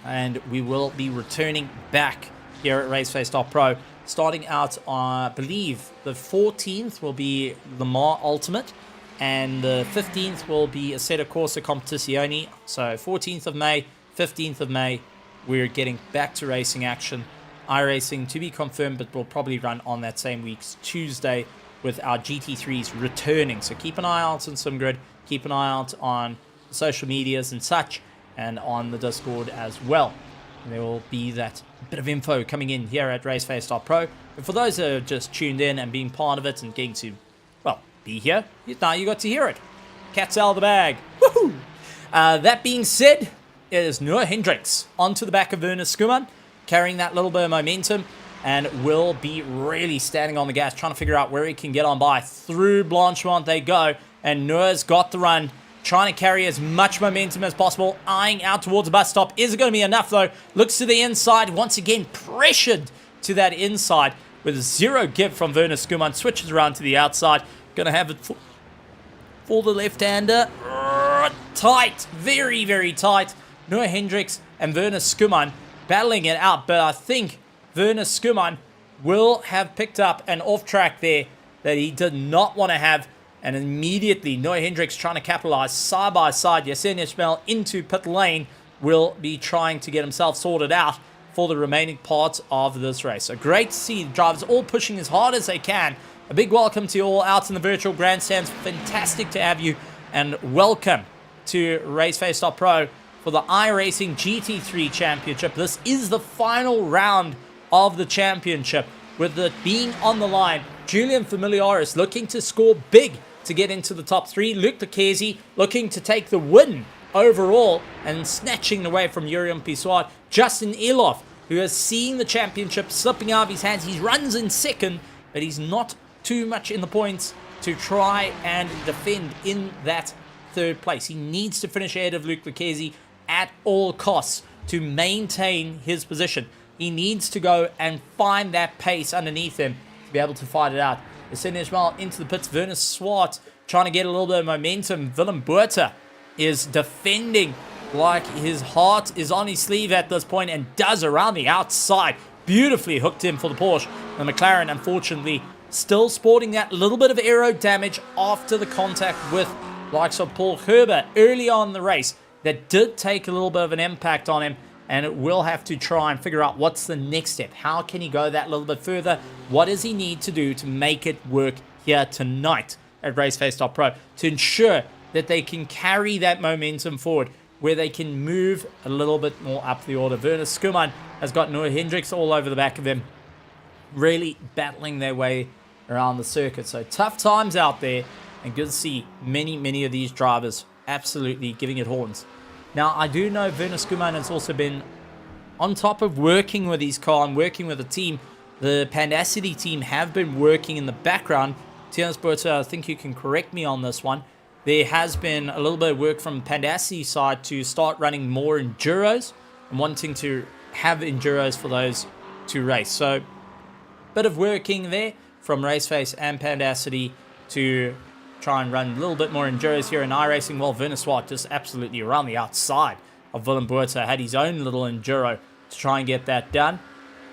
and we will be returning back here at Raceface.Pro. Starting out on, I believe, the 14th will be Le Mans Ultimate, and the 15th will be Assetto Corsa Competizione. So 14th of May, 15th of May, we're getting back to racing action. iRacing to be confirmed, but we'll probably run on that same week's Tuesday with our GT3s returning. So keep an eye out on Simgrid, keep an eye out on social medias and such, and on the Discord as well. And there will be that bit of info coming in here at Raceface.Pro. But for those that are just tuned in and being part of it and getting to, well, be here, now you got to hear it. Cat's out of the bag. Woohoo! That being said, it is Noah Hendricks onto the back of Werner Skuman, carrying that little bit of momentum, and will be really standing on the gas, trying to figure out where he can get on by. Through Blanchemont they go, and Noah's got the run, trying to carry as much momentum as possible, eyeing out towards the bus stop. Is it going to be enough, though? Looks to the inside, once again pressured to that inside with zero give from Werner Skuman. Switches around to the outside. Going to have it for the left-hander. Tight, very, very tight. Noah Hendricks and Werner Skuman battling it out, but I think Werner Skuman will have picked up an off-track there that he did not want to have. And immediately, Noah Hendricks trying to capitalize side by side. Yassine Ismail into pit lane will be trying to get himself sorted out for the remaining parts of this race. So great to see the drivers all pushing as hard as they can. A big welcome to you all out in the virtual grandstands. Fantastic to have you, and welcome to Raceface.Pro for the iRacing GT3 Championship. This is the final round of the championship, with it being on the line. Julian Familiaris looking to score big to get into the top 3. Luc Lucchesi looking to take the win overall and snatching away from Yurian Pissoir. Justin Eloff, who is seeing the championship slipping out of his hands. He runs in second, but he's not too much in the points to try and defend in that third place. He needs to finish ahead of Luke Lucchese at all costs to maintain his position. He needs to go and find that pace underneath him to be able to fight it out. Yasin Ismail into the pits. Werner Swart trying to get a little bit of momentum. Willem Buerta is defending like his heart is on his sleeve at this point and does around the outside. Beautifully hooked him for the Porsche. The McLaren, unfortunately, still sporting that little bit of aero damage after the contact with likes of Paul Gerber early on in the race. That did take a little bit of an impact on him, and it will have to try and figure out what's the next step. How can he go that little bit further? What does he need to do to make it work here tonight at Raceface.Pro to ensure that they can carry that momentum forward, where they can move a little bit more up the order? Werner Skuman has got Noah Hendricks all over the back of him, really battling their way around the circuit. So tough times out there, and good to see many of these drivers absolutely giving it horns. Now, I do know Werner Skuman has also been on top of working with his car and working with the team. The Pandacity team have been working in the background. Tianas Buerta, I think you can correct me on this one. There has been a little bit of work from Pandacity side to start running more Enduros and wanting to have Enduros for those to race. So, bit of working there from Raceface and Pandacity to try and run a little bit more Enduros here in iRacing. Well, Werner Swart just absolutely around the outside of Willem Buerta had his own little Enduro to try and get that done.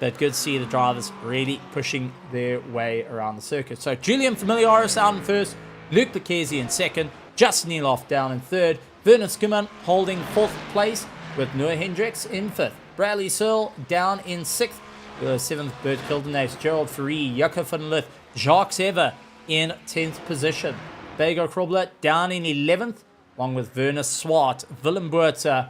But good to see the drivers really pushing their way around the circuit. So Julian Familiaris out in first, Luke Lucchese in second, Justin Eloff down in third, Werner Skuman holding fourth place with Noah Hendricks in fifth, Bradley Searle down in sixth, the seventh Bert Kildenace, Gerald Ferree, Joko van der Lith, Jacques Ever in 10th position. Bego Krobler down in 11th, along with Werner Swart, Willem Buerta,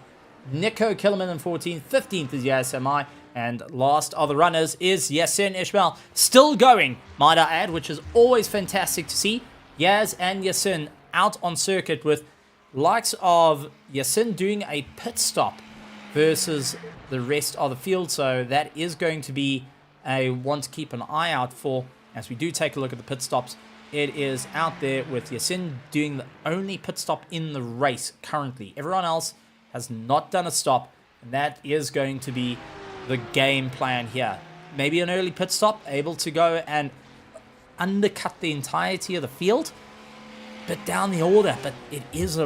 Nico Killerman in 14th, 15th is YSMI, and last of the runners is Yasin Ismail, still going, might I add, which is always fantastic to see. Yaz and Yasin out on circuit with likes of Yasin doing a pit stop versus the rest of the field, so that is going to be a one to keep an eye out for as we do take a look at the pit stops. It is out there with Yasin doing the only pit stop in the race currently. Everyone else has not done a stop, and that is going to be the game plan here. Maybe an early pit stop, able to go and undercut the entirety of the field, but down the order. But it is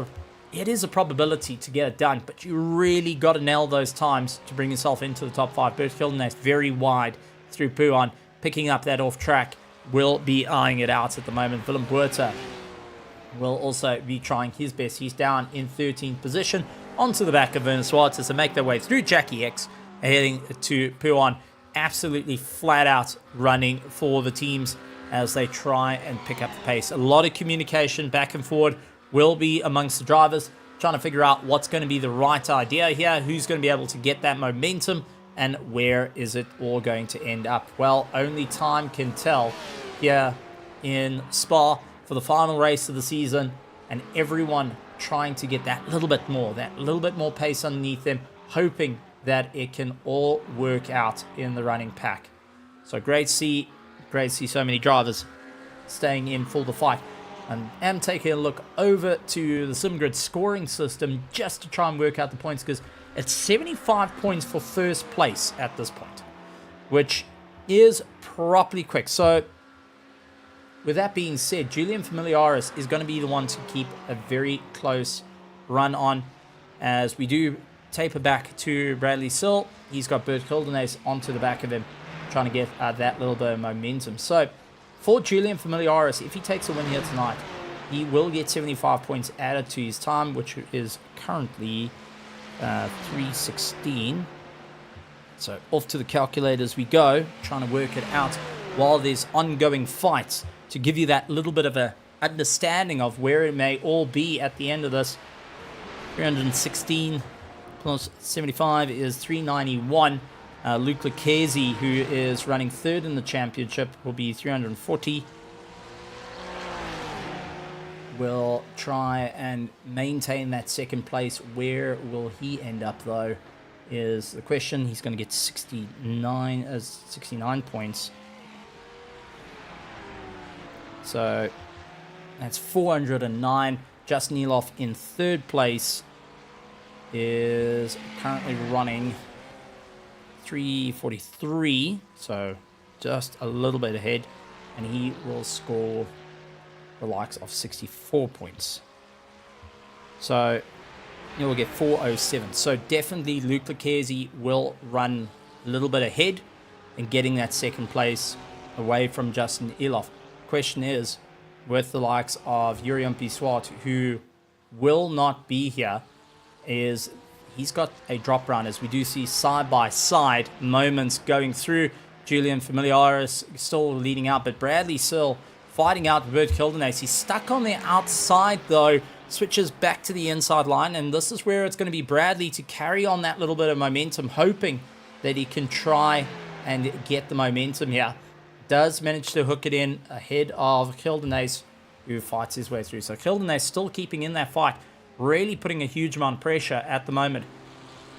a probability to get it done, but you really got to nail those times to bring yourself into the top 5. Bert Kildenace very wide through Puan, picking up that off track. Will be eyeing it out at the moment. Willem Buerta will also be trying his best. He's down in 13th position onto the back of Werner Swart as they make their way through Jackie X, heading to Puan. Absolutely flat out running for the teams as they try and pick up the pace. A lot of communication back and forward will be amongst the drivers, trying to figure out what's going to be the right idea here, who's going to be able to get that momentum, and where is it all going to end up? Well, only time can tell here in Spa for the final race of the season, and everyone trying to get that little bit more pace underneath them, hoping that it can all work out in the running pack. So great to see so many drivers staying in for the fight. And I'm taking a look over to the Simgrid scoring system just to try and work out the points, because it's 75 points for first place at this point, which is properly quick. So with that being said, Julian Familiaris is going to be the one to keep a very close run on, as we do taper back to Bradley Searle. He's got Bert Kildenace onto the back of him, trying to get that little bit of momentum. So for Julian Familiaris, if he takes a win here tonight, he will get 75 points added to his time, which is currently 3:16. So off to the calculators we go, trying to work it out while there's ongoing fights to give you that little bit of a understanding of where it may all be at the end of this. 316 plus 75 is 391. Luke Lucchese, who is running third in the championship, will be 340. Will try and maintain that second place. Where will he end up, though? is the question. He's going to get 69 points. So that's 409. Justin Eloff in third place is currently running 343, so just a little bit ahead, and he will score the likes of 64 points. So he will get 407. So definitely Luke Lucchese will run a little bit ahead and getting that second place away from Justin Eloff. Question is, with the likes of Yuri Swart, who will not be here, is he's got a drop round, as we do see side-by-side moments going through. Julian Familiaris still leading out, but Bradley still fighting out Bert Kildenace. He's stuck on the outside, though, switches back to the inside line, and this is where it's going to be Bradley to carry on that little bit of momentum, hoping that he can try and get the momentum here. Does manage to hook it in ahead of Kildenace, who fights his way through. So Kildenace still keeping in that fight, really putting a huge amount of pressure at the moment.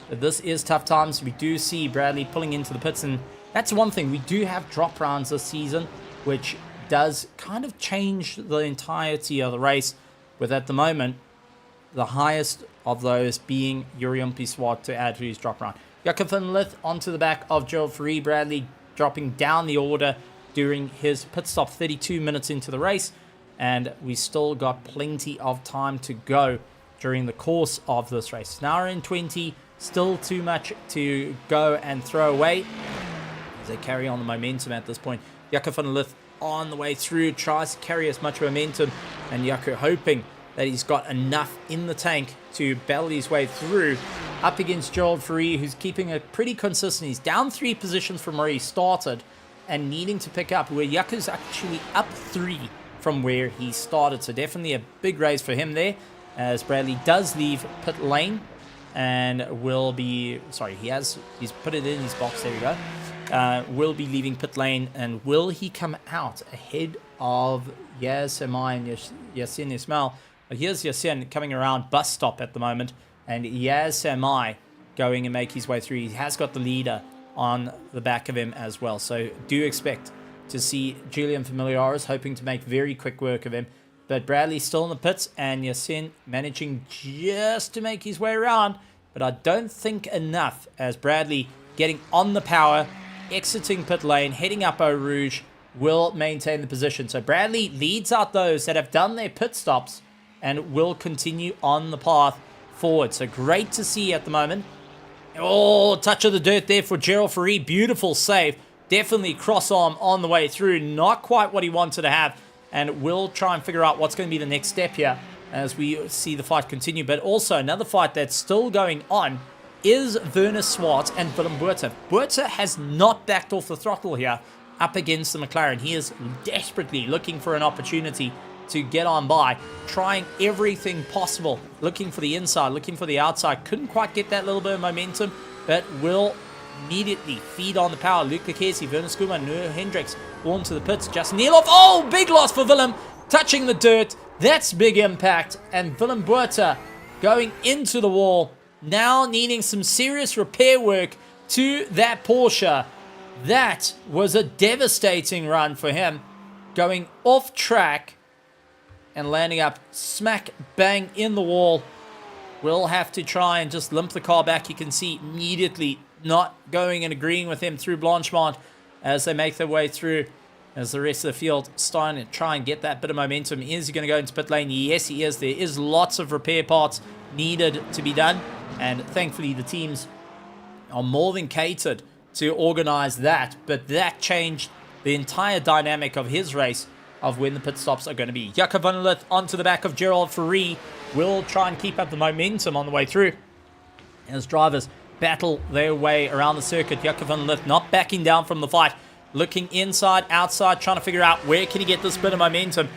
But this is tough times. We do see Bradley pulling into the pits, and that's one thing. We do have drop rounds this season, which does kind of change the entirety of the race, with at the moment the highest of those being Yuri Swart to add to his drop round. Jakob van Lith onto the back of Gerald Fourie. Bradley dropping down the order during his pit stop 32 minutes into the race, and we still got plenty of time to go during the course of this race. An hour and 20, still too much to go and throw away as they carry on the momentum at this point. Jakob van Lith on the way through, tries to carry as much momentum, and Jaco hoping that he's got enough in the tank to battle his way through up against Gerald Fourie, who's keeping it pretty consistent. He's down 3 positions from where he started and needing to pick up, where Jaco's actually up 3 from where he started. So definitely a big race for him there, as Bradley does leave pit lane and will be, sorry, he's put it in his box, there we go. Will be leaving pit lane, and will he come out ahead of Yasin Ismail? Here's Yasin coming around bus stop at the moment, and Yasin going and make his way through. He has got the leader on the back of him as well, so do expect to see Julian Familiaris hoping to make very quick work of him. But Bradley's still in the pits, and Yasin managing just to make his way around, but I don't think enough, as Bradley getting on the power, exiting pit lane, heading up Eau Rouge, will maintain the position. So Bradley leads out those that have done their pit stops and will continue on the path forward. So great to see at the moment. Oh, touch of the dirt there for Gerald Fourie. Beautiful save. Definitely cross arm on the way through. Not quite what he wanted to have, and we'll try and figure out what's going to be the next step here as we see the fight continue. But also another fight that's still going on is Werner Swart and Willem Buerta. Buerta has not backed off the throttle here up against the McLaren. He is desperately looking for an opportunity to get on by, trying everything possible, looking for the inside, looking for the outside. Couldn't quite get that little bit of momentum, but will immediately feed on the power. Luke Lucchese, Werner Schoeman, Noah Hendricks onto the pits. Justin Eloff. Oh, big loss for Willem, touching the dirt. That's big impact, and Willem Buerta going into the wall, now needing some serious repair work to that Porsche. That was a devastating run for him, going off track and landing up smack bang in the wall. We'll have to try and just limp the car back. You can see immediately not going and agreeing with him through Blanchemont as they make their way through, as the rest of the field starting to try and get that bit of momentum. Is he going to go into pit lane? Yes, he is. There is lots of repair parts needed to be done, and thankfully the teams are more than catered to organize that, but that changed the entire dynamic of his race, of when the pit stops are going to be. Jakob van Lith onto the back of Gerald Fourie will try and keep up the momentum on the way through as drivers battle their way around the circuit. Jakob van Lith not backing down from the fight, looking inside, outside, trying to figure out where can he get this bit of momentum.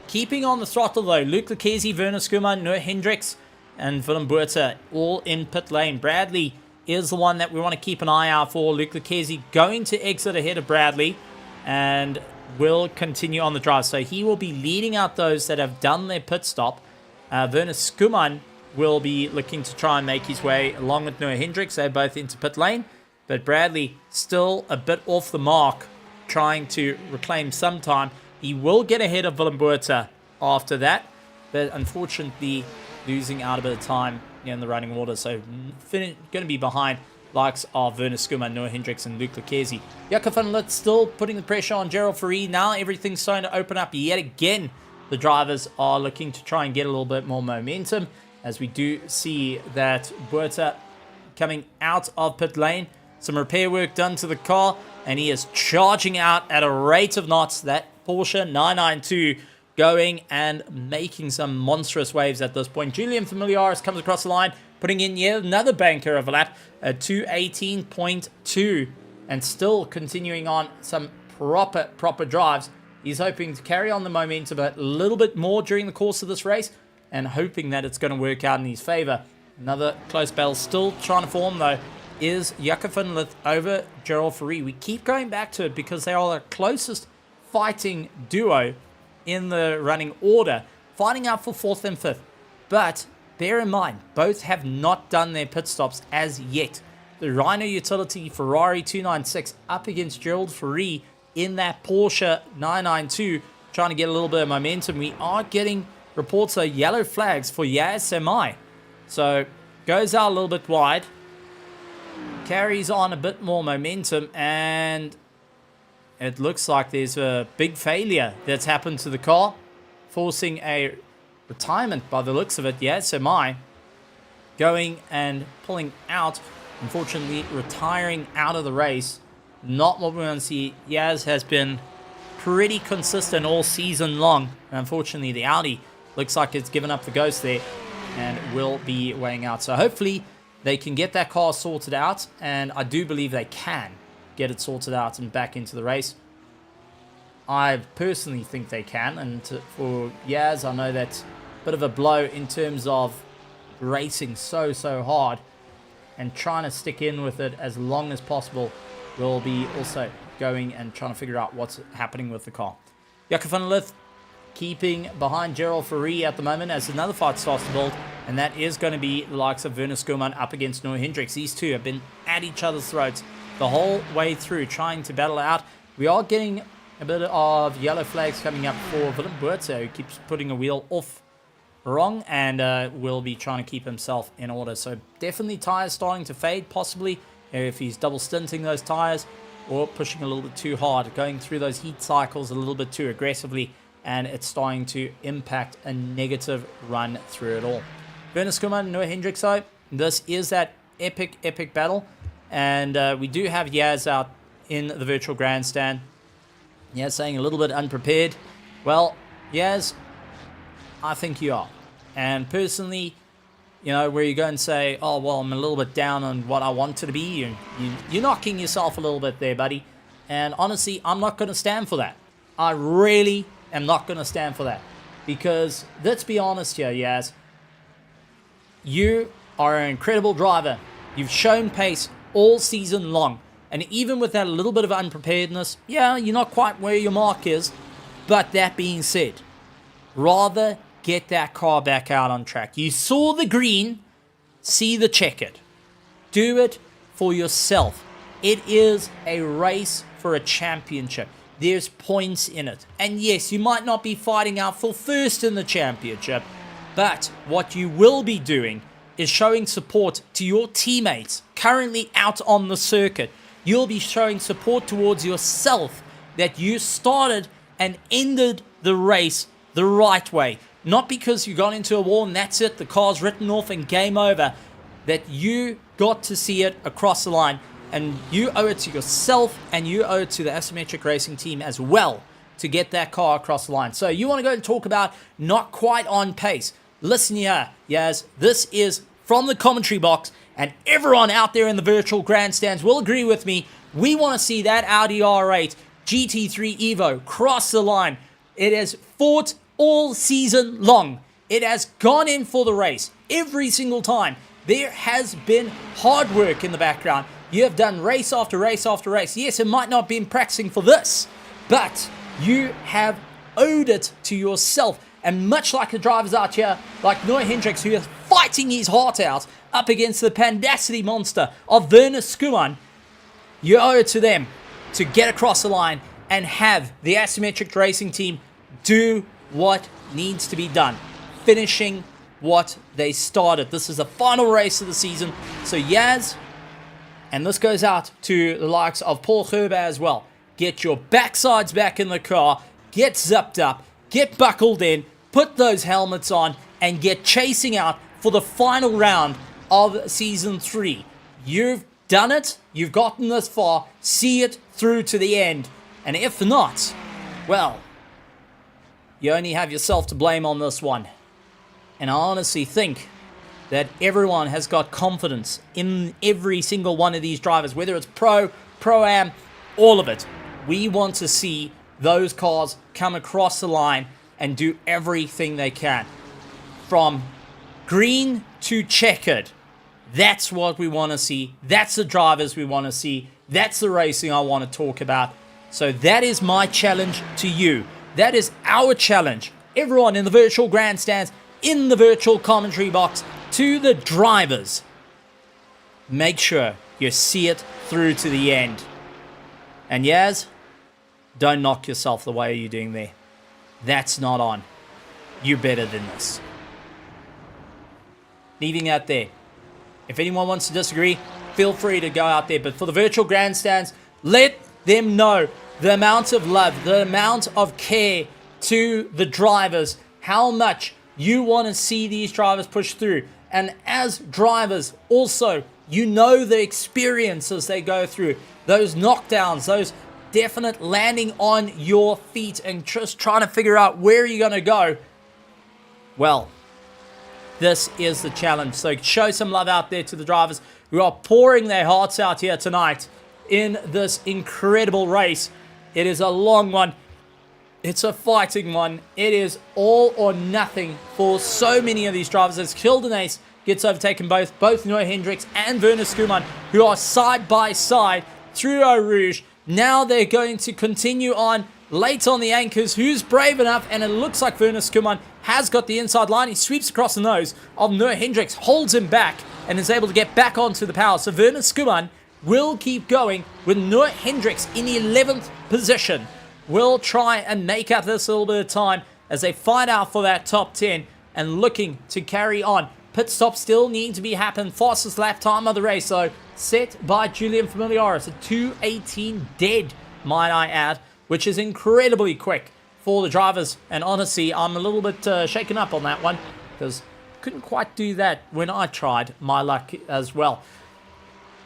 Keeping on the throttle though, Luke Lucchese, Werner Schoeman, Noah Hendricks, and Willem Buerta all in pit lane. Bradley is the one that we want to keep an eye out for. Luke Lucchese going to exit ahead of Bradley and will continue on the drive. So he will be leading out those that have done their pit stop. Werner Schoeman will be looking to try and make his way along with Noah Hendricks. They're both into pit lane, but Bradley still a bit off the mark, trying to reclaim some time. He will get ahead of Willem Buerta after that, but unfortunately losing out a bit of time in the running order, so going to be behind likes of Werner Skuma, Noah Hendricks, and Luke Lucchesi. Jaco van Lith still putting the pressure on Gerald Fourie. Now everything's starting to open up yet again. The drivers are looking to try and get a little bit more momentum, as we do see that Buerta coming out of pit lane. Some repair work done to the car, and he is charging out at a rate of knots. That Porsche 992 going and making some monstrous waves at this point. Julian Familiaris comes across the line, putting in yet another banker of a lap, a 218.2, and still continuing on some proper drives. He's hoping to carry on the momentum a little bit more during the course of this race, and hoping that it's going to work out in his favor. Another close battle still trying to form, though, is Jaco van Lith over Gerald Fourie. We keep going back to it because they are the closest fighting duo in the running order, fighting out for 4th and 5th. But bear in mind, both have not done their pit stops as yet. The Rhino Utility Ferrari 296 up against Gerald Fourie in that Porsche 992, trying to get a little bit of momentum. We are getting reports of yellow flags for Yaz Semai. So goes out a little bit wide, carries on a bit more momentum, and it looks like there's a big failure that's happened to the car, forcing a retirement by the looks of it. Yaz Semai going and pulling out, unfortunately retiring out of the race. Not what we want to see. Yaz has been pretty consistent all season long. Unfortunately, the Audi looks like it's given up the ghost there and will be weighing out. So hopefully they can get that car sorted out, and I do believe they can get it sorted out and back into the race. I personally think they can, and for Yaz, I know that's a bit of a blow in terms of racing so hard and trying to stick in with it as long as possible. Will be also going and trying to figure out what's happening with the car. Jaco van Lith keeping behind Gerald Fourie at the moment as another fight starts to build, and that is going to be the likes of Werner Skuman up against Noah Hendricks. These two have been at each other's throats the whole way through, trying to battle out. We are getting a bit of yellow flags coming up for Willem Buerta, who keeps putting a wheel off wrong and will be trying to keep himself in order. So definitely tires starting to fade, possibly if he's double stinting those tires or pushing a little bit too hard, going through those heat cycles a little bit too aggressively, and it's starting to impact a negative run through it all. Werner Skuman, Noah Hendricks, though, this is that epic battle, and we do have Yaz out in the virtual grandstand. Yaz saying a little bit unprepared. Well, Yaz, I think you are. And personally, you know, where you go and say, oh, well, I'm a little bit down on what I wanted to be, you're knocking yourself a little bit there, buddy. And honestly, I'm not going to stand for that. I really am not going to stand for that. Because, let's be honest here, Yaz. You are an incredible driver. You've shown pace all season long. And even with that little bit of unpreparedness, yeah, you're not quite where your mark is. But that being said, rather get that car back out on track. You saw the green, see the checkered. Do it for yourself. It is a race for a championship. There's points in it. And yes, you might not be fighting out for first in the championship, but what you will be doing is showing support to your teammates currently out on the circuit. You'll be showing support towards yourself that you started and ended the race the right way. Not because you got into a wall and that's it, the car's written off and game over. That you got to see it across the line. And you owe it to yourself, and you owe it to the Asymmetric Racing team as well to get that car across the line. So you want to go and talk about not quite on pace. Listen here, Yaz, this is from the commentary box, and everyone out there in the virtual grandstands will agree with me. We want to see that Audi R8 GT3 Evo cross the line. It has fought all season long. It has gone in for the race every single time. There has been hard work in the background. You have done race after race after race. Yes, it might not have been practicing for this, but you have owed it to yourself. And much like the drivers out here, like Noah Hendricks, who has fighting his heart out up against the Pandacity monster of Werner Skuman. You owe it to them to get across the line and have the asymmetric racing team do what needs to be done, finishing what they started. This is the final race of the season, so Yaz, and this goes out to the likes of Paul Gerber as well, get your backsides back in the car, get zipped up, get buckled in, put those helmets on, and get chasing out for the final round of Season 3. You've done it, you've gotten this far, see it through to the end, and if not, well, you only have yourself to blame on this one. And I honestly think that everyone has got confidence in every single one of these drivers, whether it's Pro, Pro-Am, all of it. We want to see those cars come across the line and do everything they can. From green to checkered. That's what we want to see. That's the drivers we want to see. That's the racing I want to talk about. So that is my challenge to you. That is our challenge. Everyone in the virtual grandstands, in the virtual commentary box, to the drivers. Make sure you see it through to the end. And Yaz, don't knock yourself the way you're doing there. That's not on. You're better than this. Leaving out there. If anyone wants to disagree, feel free to go out there. But for the virtual grandstands, let them know the amount of love, the amount of care to the drivers, how much you want to see these drivers push through. And as drivers, also, you know the experiences they go through, those knockdowns, those definite landing on your feet and just trying to figure out where you're going to go. Well, this is the challenge. So show some love out there to the drivers who are pouring their hearts out here tonight in this incredible race. It is a long one. It's a fighting one. It is all or nothing for so many of these drivers as Kildenace gets overtaken both Noah Hendricks and Werner Skuman, who are side by side through Eau Rouge. Now they're going to continue on late on the anchors. Who's brave enough? And it looks like Werner Skuman has got the inside line. He sweeps across the nose of Noah Hendricks, holds him back, and is able to get back onto the power. So Werner Skuman will keep going with Noah Hendricks in the 11th position. Will try and make up this little bit of time as they fight out for that top 10 and looking to carry on. Pit stop still need to be happen. Fastest lap time of the race, though, set by Julian Familiaris. A 2:18 dead, might I add, which is incredibly quick for the drivers. And honestly, I'm a little bit shaken up on that one because couldn't quite do that when I tried my luck as well.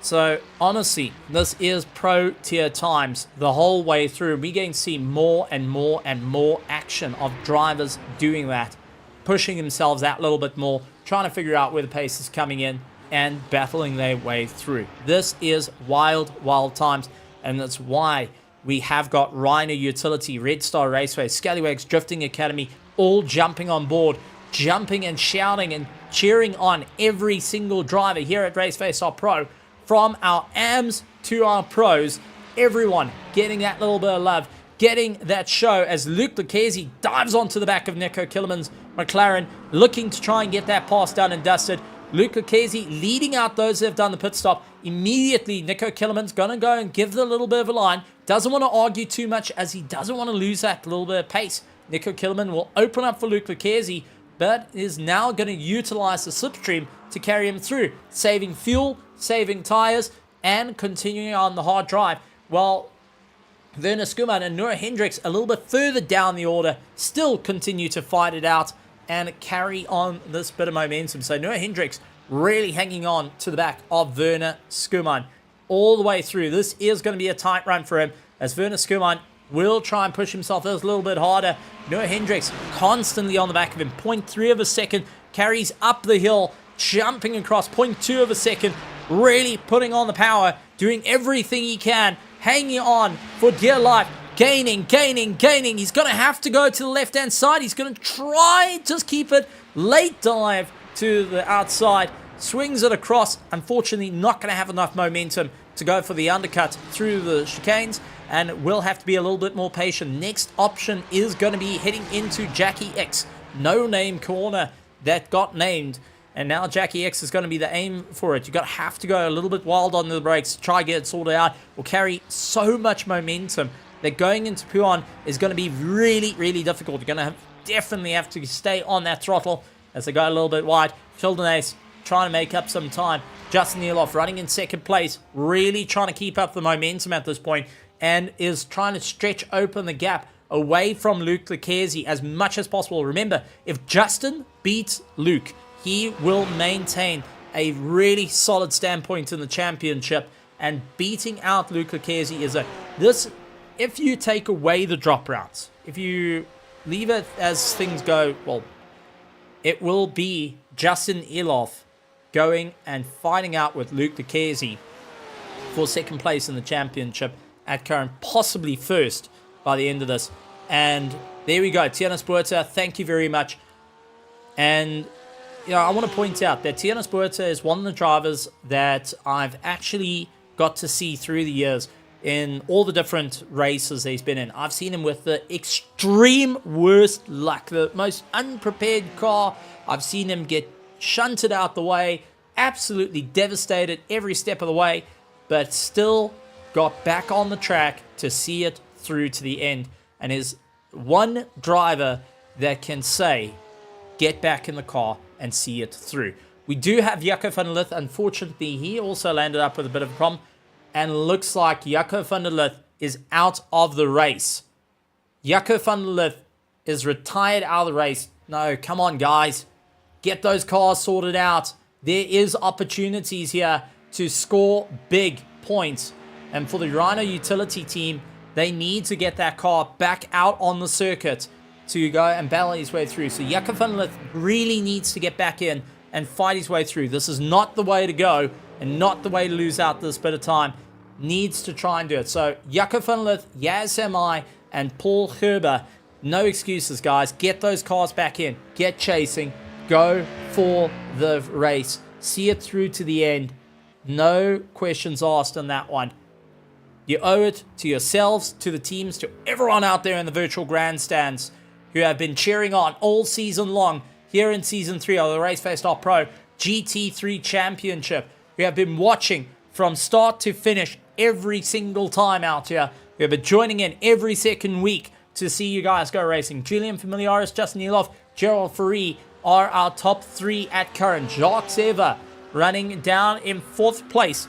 So honestly, this is pro tier times the whole way through. We're going to see more and more and more action of drivers doing that, pushing themselves out a little bit more, trying to figure out where the pace is coming in and battling their way through. This is wild, wild times, and that's why we have got Rhino Utility, Red Star Raceway, Scallywags Drifting Academy, all jumping on board, jumping and shouting and cheering on every single driver here at Raceface.Pro. From our AMs to our pros, everyone getting that little bit of love, getting that show as Luke Lucchese dives onto the back of Nico Killerman's McLaren, looking to try and get that pass done and dusted. Luke Lucchese leading out those that have done the pit stop. Immediately, Nico Killerman's going to go and give the little bit of a line. Doesn't want to argue too much as he doesn't want to lose that little bit of pace. Nico Killerman will open up for Luke Lucchese, but is now going to utilize the slipstream to carry him through, saving fuel, saving tires, and continuing on the hard drive. While Werner Skuman and Noah Hendricks a little bit further down the order still continue to fight it out and carry on this bit of momentum. So Noah Hendricks really hanging on to the back of Werner Skuman all the way through. This is going to be a tight run for him as Werner Skuman will try and push himself a little bit harder. Noah Hendricks constantly on the back of him. 0.3 of a second, carries up the hill, jumping across 0.2 of a second, really putting on the power, doing everything he can, hanging on for dear life, gaining. He's going to have to go to the left-hand side. He's going to try, just keep it, late dive to the outside, swings it across. Unfortunately, not going to have enough momentum to go for the undercut through the chicanes, and will have to be a little bit more patient. Next option is going to be heading into Jackie X. No name corner that got named And now Jackie X is going to be the aim for it. You're going to have to go a little bit wild on the brakes, try get it sorted out. Will carry so much momentum that going into Puan is going to be really, really difficult. You're going to definitely have to stay on that throttle as they go a little bit wide. Sheldon Ace trying to make up some time. Justin Eloff running in second place, really trying to keep up the momentum at this point, and is trying to stretch open the gap away from Luke Lacaze as much as possible. Remember, if Justin beats Luke, he will maintain a really solid standpoint in the championship, and beating out Luke Lacaze is if you take away the drop rounds, if you leave it as things go, well, it will be Justin Eloff going and fighting out with Luke Lacaze for second place in the championship at current, possibly first by the end of this. And there we go, Tiana Spuerta, thank you very much. And I want to point out that Tiana Spuerta is one of the drivers that I've actually got to see through the years in all the different races he's been in. I've seen him with the extreme worst luck, the most unprepared car. I've seen him get shunted out the way, absolutely devastated every step of the way, but still got back on the track to see it through to the end, and is one driver that can say, get back in the car and see it through. We do have Jaco van der Lith. Unfortunately, he also landed up with a bit of a problem, and looks like Jaco van der Lith is out of the race. Jaco van der Lith is retired out of the race. No, come on, guys. Get those cars sorted out. There is opportunities here to score big points. And for the Rhino utility team, they need to get that car back out on the circuit to go and battle his way through. So Jaco van der Lith really needs to get back in and fight his way through. This is not the way to go and not the way to lose out this bit of time. Needs to try and do it. So Jaco van der Lith, Yaz Sami, and Paul Gerber, no excuses, guys. Get those cars back in. Get chasing. Go for the race. See it through to the end. No questions asked on that one. You owe it to yourselves, to the teams, to everyone out there in the virtual grandstands who have been cheering on all season long here in Season 3 of the Raceface.Pro GT3 Championship. We have been watching from start to finish every single time out here. We have been joining in every second week to see you guys go racing. Julian Familiaris, Justin Eloff, Gerald Ferree are our top three at current. Jacques Sever running down in 4th place,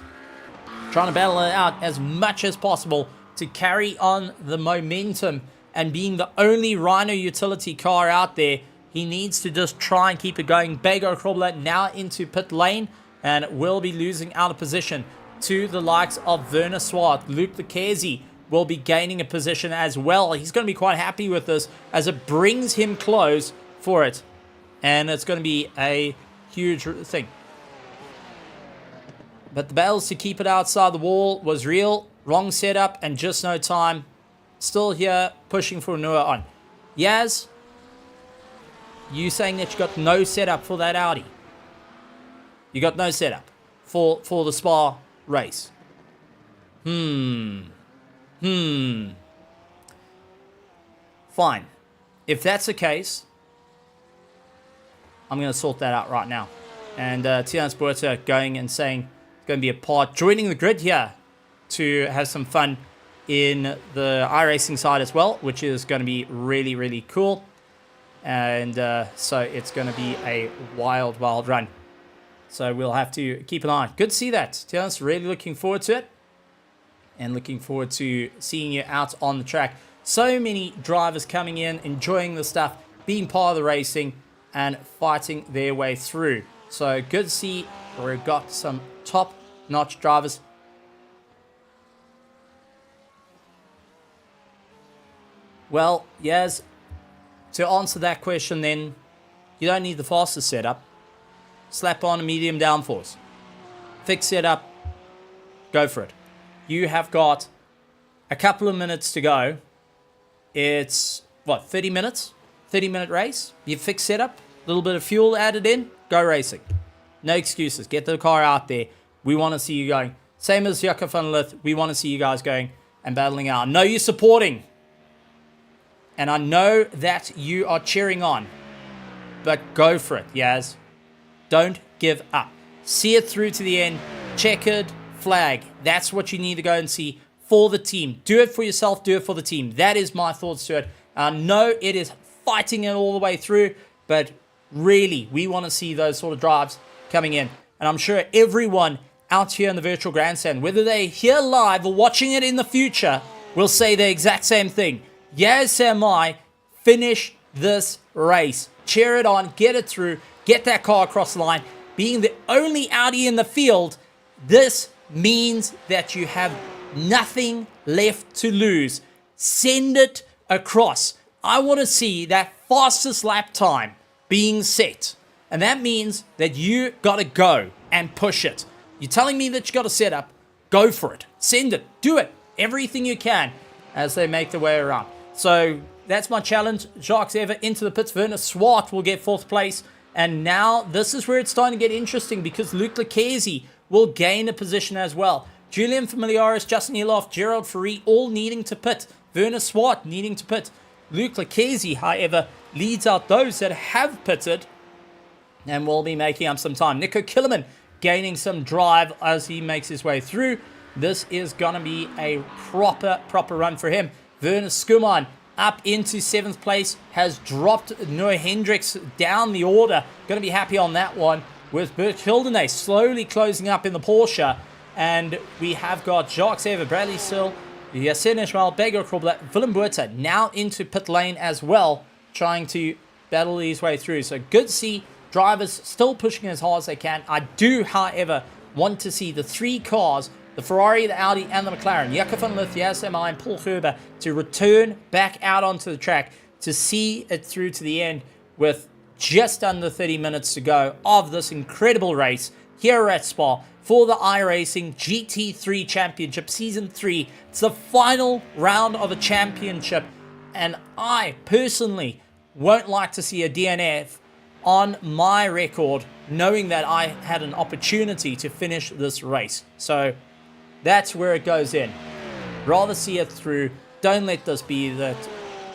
trying to battle it out as much as possible to carry on the momentum, and being the only Rhino utility car out there, he needs to just try and keep it going. Bago Krobler now into pit lane and will be losing out of position to the likes of Werner Swart. Luke Lacaze will be gaining a position as well. He's going to be quite happy with this as it brings him close for it, and it's going to be a huge thing. But the battles to keep it outside the wall was real. Wrong setup and just no time. Still here pushing for Noah on. Yaz, you saying that you got no setup for that Audi? You got no setup for the Spa race? Fine. If that's the case, I'm going to sort that out right now. And Tiana Spuerta going and saying it's going to be a part, joining the grid here to have some fun in the iRacing side as well, which is going to be really, really cool. And so it's going to be a wild, wild run. So we'll have to keep an eye on. Good to see that. Tiana's really looking forward to it. And looking forward to seeing you out on the track. So many drivers coming in, enjoying the stuff, being part of the racing, and fighting their way through. So good to see we've got some top-notch drivers. Well, yes, to answer that question then, you don't need the fastest setup. Slap on a medium downforce. Fix setup, go for it. You have got a couple of minutes to go. It's, what, 30 minutes? 30-minute race. You fix setup, a little bit of fuel added in, go racing. No excuses. Get the car out there. We want to see you going. Same as Jaco van der Lith. We want to see you guys going and battling out. I know you're supporting. And I know that you are cheering on. But go for it, Yaz. Don't give up. See it through to the end. Checkered flag. That's what you need to go and see for the team. Do it for yourself. Do it for the team. That is my thoughts to it. No, it is fighting it all the way through, but really, we want to see those sort of drives coming in. And I'm sure everyone out here in the virtual grandstand, whether they're here live or watching it in the future, will say the exact same thing. Yes, am I. Finish this race. Cheer it on. Get it through. Get that car across the line. Being the only Audi in the field, this means that you have nothing left to lose. Send it across. I want to see that fastest lap time being set. And that means that you got to go and push it. You're telling me that you got to set up. Go for it. Send it. Do it. Everything you can as they make their way around. So that's my challenge. Jacques Ever into the pits. Werner Swart will get 4th place. And now this is where it's starting to get interesting because Luc Leclerc will gain a position as well. Julian Familiaris, Justin Eloff, Gerald Ferrari all needing to pit. Werner Swart needing to pit. Luc Leclerc, however, leads out those that have pitted and will be making up some time. Nico Killerman gaining some drive as he makes his way through. This is going to be a proper run for him. Werner Skuman up into 7th place, has dropped Noah Hendricks down the order. Going to be happy on that one with Bert Hildenay slowly closing up in the Porsche. And we have got Jacques Ever, Bradley Sill, Yasin Ishmael, Beggar Krobler, Willem Buerta now into pit lane as well, trying to battle his way through. So good to see drivers still pushing as hard as they can. I do, however, want to see the 3 cars, the Ferrari, the Audi, and the McLaren, Jaco van Lith, Yasser and Paul Gerber, to return back out onto the track to see it through to the end with just under 30 minutes to go of this incredible race here at Spa for the iRacing GT3 Championship Season 3. It's the final round of a championship, and I personally won't like to see a DNF on my record knowing that I had an opportunity to finish this race. So that's where it goes in. Rather see it through. Don't let this be that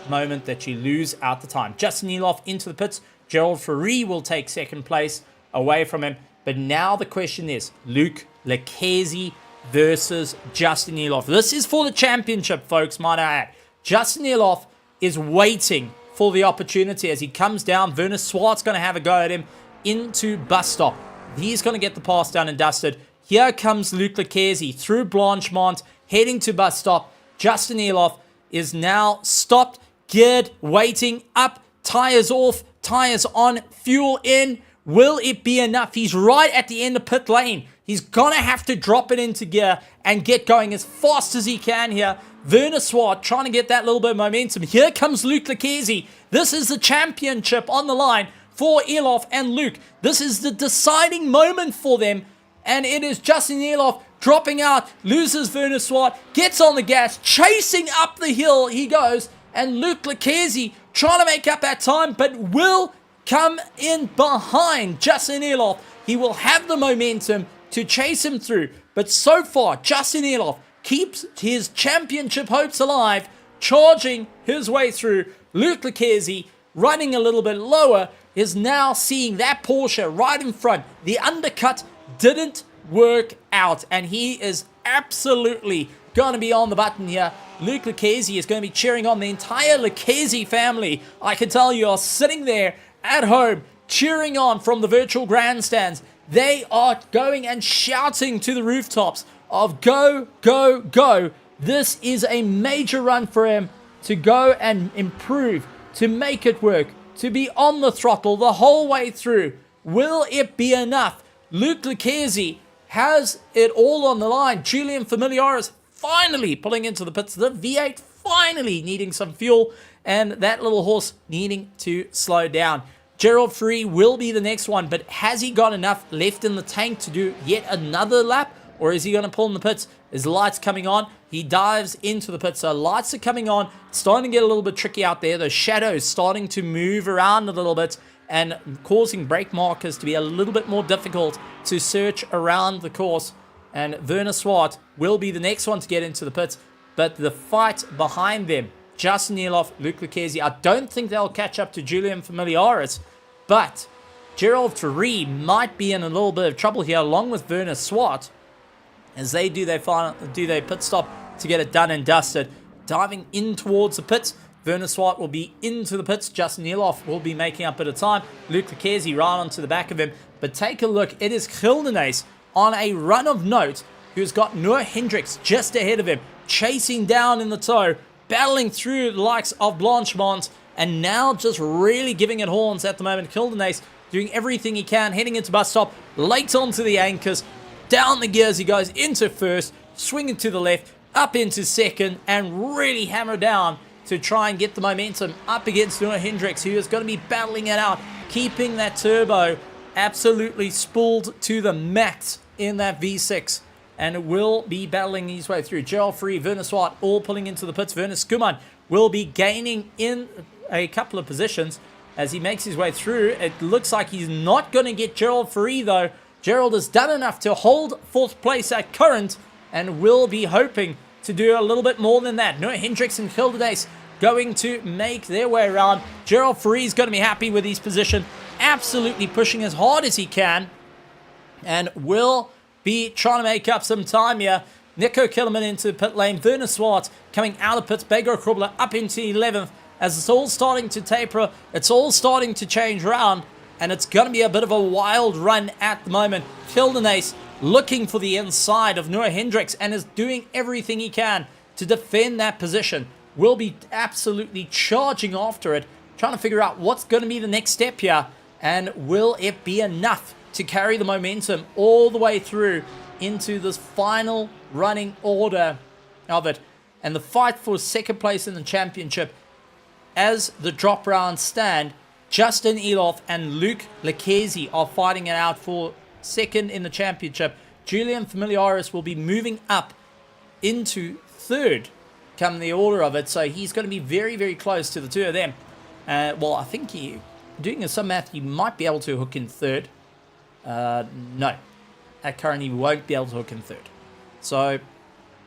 moment that you lose out the time. Justin Eloff into the pits. Gerald Ferrari will take 2nd place away from him. But now the question is Luc Leclerc versus Justin Eloff. This is for the championship, folks, might I add. Justin Eloff is waiting for the opportunity as he comes down. Werner Swart's going to have a go at him into bus stop. He's going to get the pass done and dusted. Here comes Luc Leclerc through Blanchemont, heading to bus stop. Justin Eloff is now stopped, geared, waiting, up, tires off, tires on, fuel in. Will it be enough? He's right at the end of pit lane. He's going to have to drop it into gear and get going as fast as he can here. Werner Swart trying to get that little bit of momentum. Here comes Luc Leclerc. This is the championship on the line for Eloff and Luc. This is the deciding moment for them. And it is Justin Eloff dropping out, loses Werner Swart, gets on the gas, chasing up the hill he goes. And Luc Leclerc trying to make up that time, but will come in behind Justin Eloff. He will have the momentum to chase him through. But so far, Justin Eloff keeps his championship hopes alive, charging his way through. Luc Leclerc, running a little bit lower, is now seeing that Porsche right in front. The undercut didn't work out, and he is absolutely going to be on the button here. Luc Leclerc is going to be cheering on. The entire Leclerc family, I can tell you, are sitting there at home cheering on from the virtual grandstands. They are going and shouting to the rooftops of go, go, go. This is a major run for him to go and improve, to make it work, to be on the throttle the whole way through. Will it be enough? Luc Leclerc has it all on the line. Julian Familiaris finally pulling into the pits. The V8 finally needing some fuel, and that little horse needing to slow down. Gerald Ferrari will be the next one, but has he got enough left in the tank to do yet another lap, or is he going to pull in the pits? His lights coming on. He dives into the pits. So lights are coming on. It's starting to get a little bit tricky out there. The shadows starting to move around a little bit and causing brake markers to be a little bit more difficult to search around the course. And Werner Swart will be the next one to get into the pits. But the fight behind them, Justin Eloff, Luc Leclerc, I don't think they'll catch up to Julian Familiaris. But Gerald 3 might be in a little bit of trouble here, along with Werner Swart, as they do their pit stop to get it done and dusted. Diving in towards the pits, Werner Swart will be into the pits. Justin Eloff will be making up at a time. Luke Leclerc right onto the back of him. But take a look, it is Gildenace on a run of note, who's got Noah Hendricks just ahead of him, chasing down in the tow, battling through the likes of Blanchemont, and now just really giving it horns at the moment. Gildenace doing everything he can, heading into bus stop, late onto the anchors, down the gears he goes into first, swinging to the left, up into second, and really hammer down to try and get the momentum up against Noah Hendricks, who is going to be battling it out, keeping that turbo absolutely spooled to the max in that V6, and will be battling his way through. Gerald Free, Werner Swart, all pulling into the pits. Werner Skuman will be gaining in a couple of positions as he makes his way through. It looks like he's not going to get Gerald Free, though. Gerald has done enough to hold fourth place at current and will be hoping to do a little bit more than that. Noah Hendricks and Gildenace going to make their way around. Gerald Free is going to be happy with his position, absolutely pushing as hard as he can, and will be trying to make up some time here. Nico Killerman into the pit lane. Werner Swart coming out of pits. Bego Krubler up into 11th. As it's all starting to taper, it's all starting to change around, and it's going to be a bit of a wild run at the moment. Gildenace looking for the inside of Noah Hendricks and is doing everything he can to defend that position. Will be absolutely charging after it, trying to figure out what's going to be the next step here, and will it be enough to carry the momentum all the way through into this final running order of it. And the fight for second place in the championship, as the drop rounds stand, Justin Eloff and Luke Lecchese are fighting it out for second in the championship. Julian Familiaris will be moving up into third come the order of it, so he's going to be very, very close to the two of them. Well, I think doing some math, he might be able to hook in third. No, at current he won't be able to hook in third. So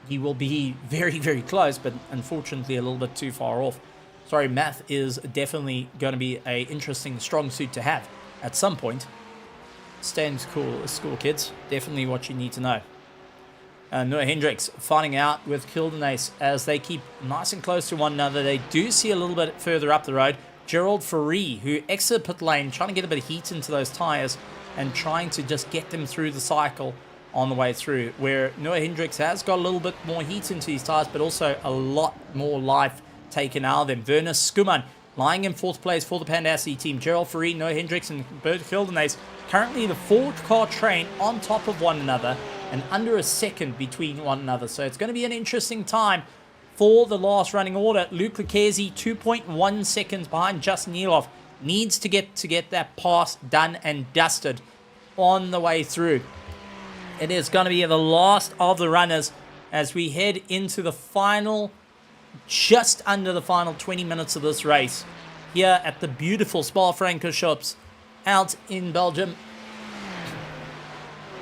he will be very, very close, but unfortunately a little bit too far off. Sorry, math is definitely going to be a interesting strong suit to have at some point. Staying school kids, definitely what you need to know. Noah Hendricks fighting out with Gildenace as they keep nice and close to one another. They do see a little bit further up the road Gerald Faree, who exited pit lane, trying to get a bit of heat into those tyres and trying to just get them through the cycle on the way through, where Noah Hendricks has got a little bit more heat into his tyres, but also a lot more life taken out of them. Werner Skuman lying in fourth place for the Pandassi team. Gerald Faree, Noah Hendricks, and Bert Gildenace, currently the four-car train on top of one another and under a second between one another. So it's going to be an interesting time for the last running order. Luke Lecchese, 2.1 seconds behind Justin Eloff, needs to get that pass done and dusted on the way through. It is going to be the last of the runners as we head into the final, just under the final 20 minutes of this race here at the beautiful Spa-Francorchamps out in Belgium.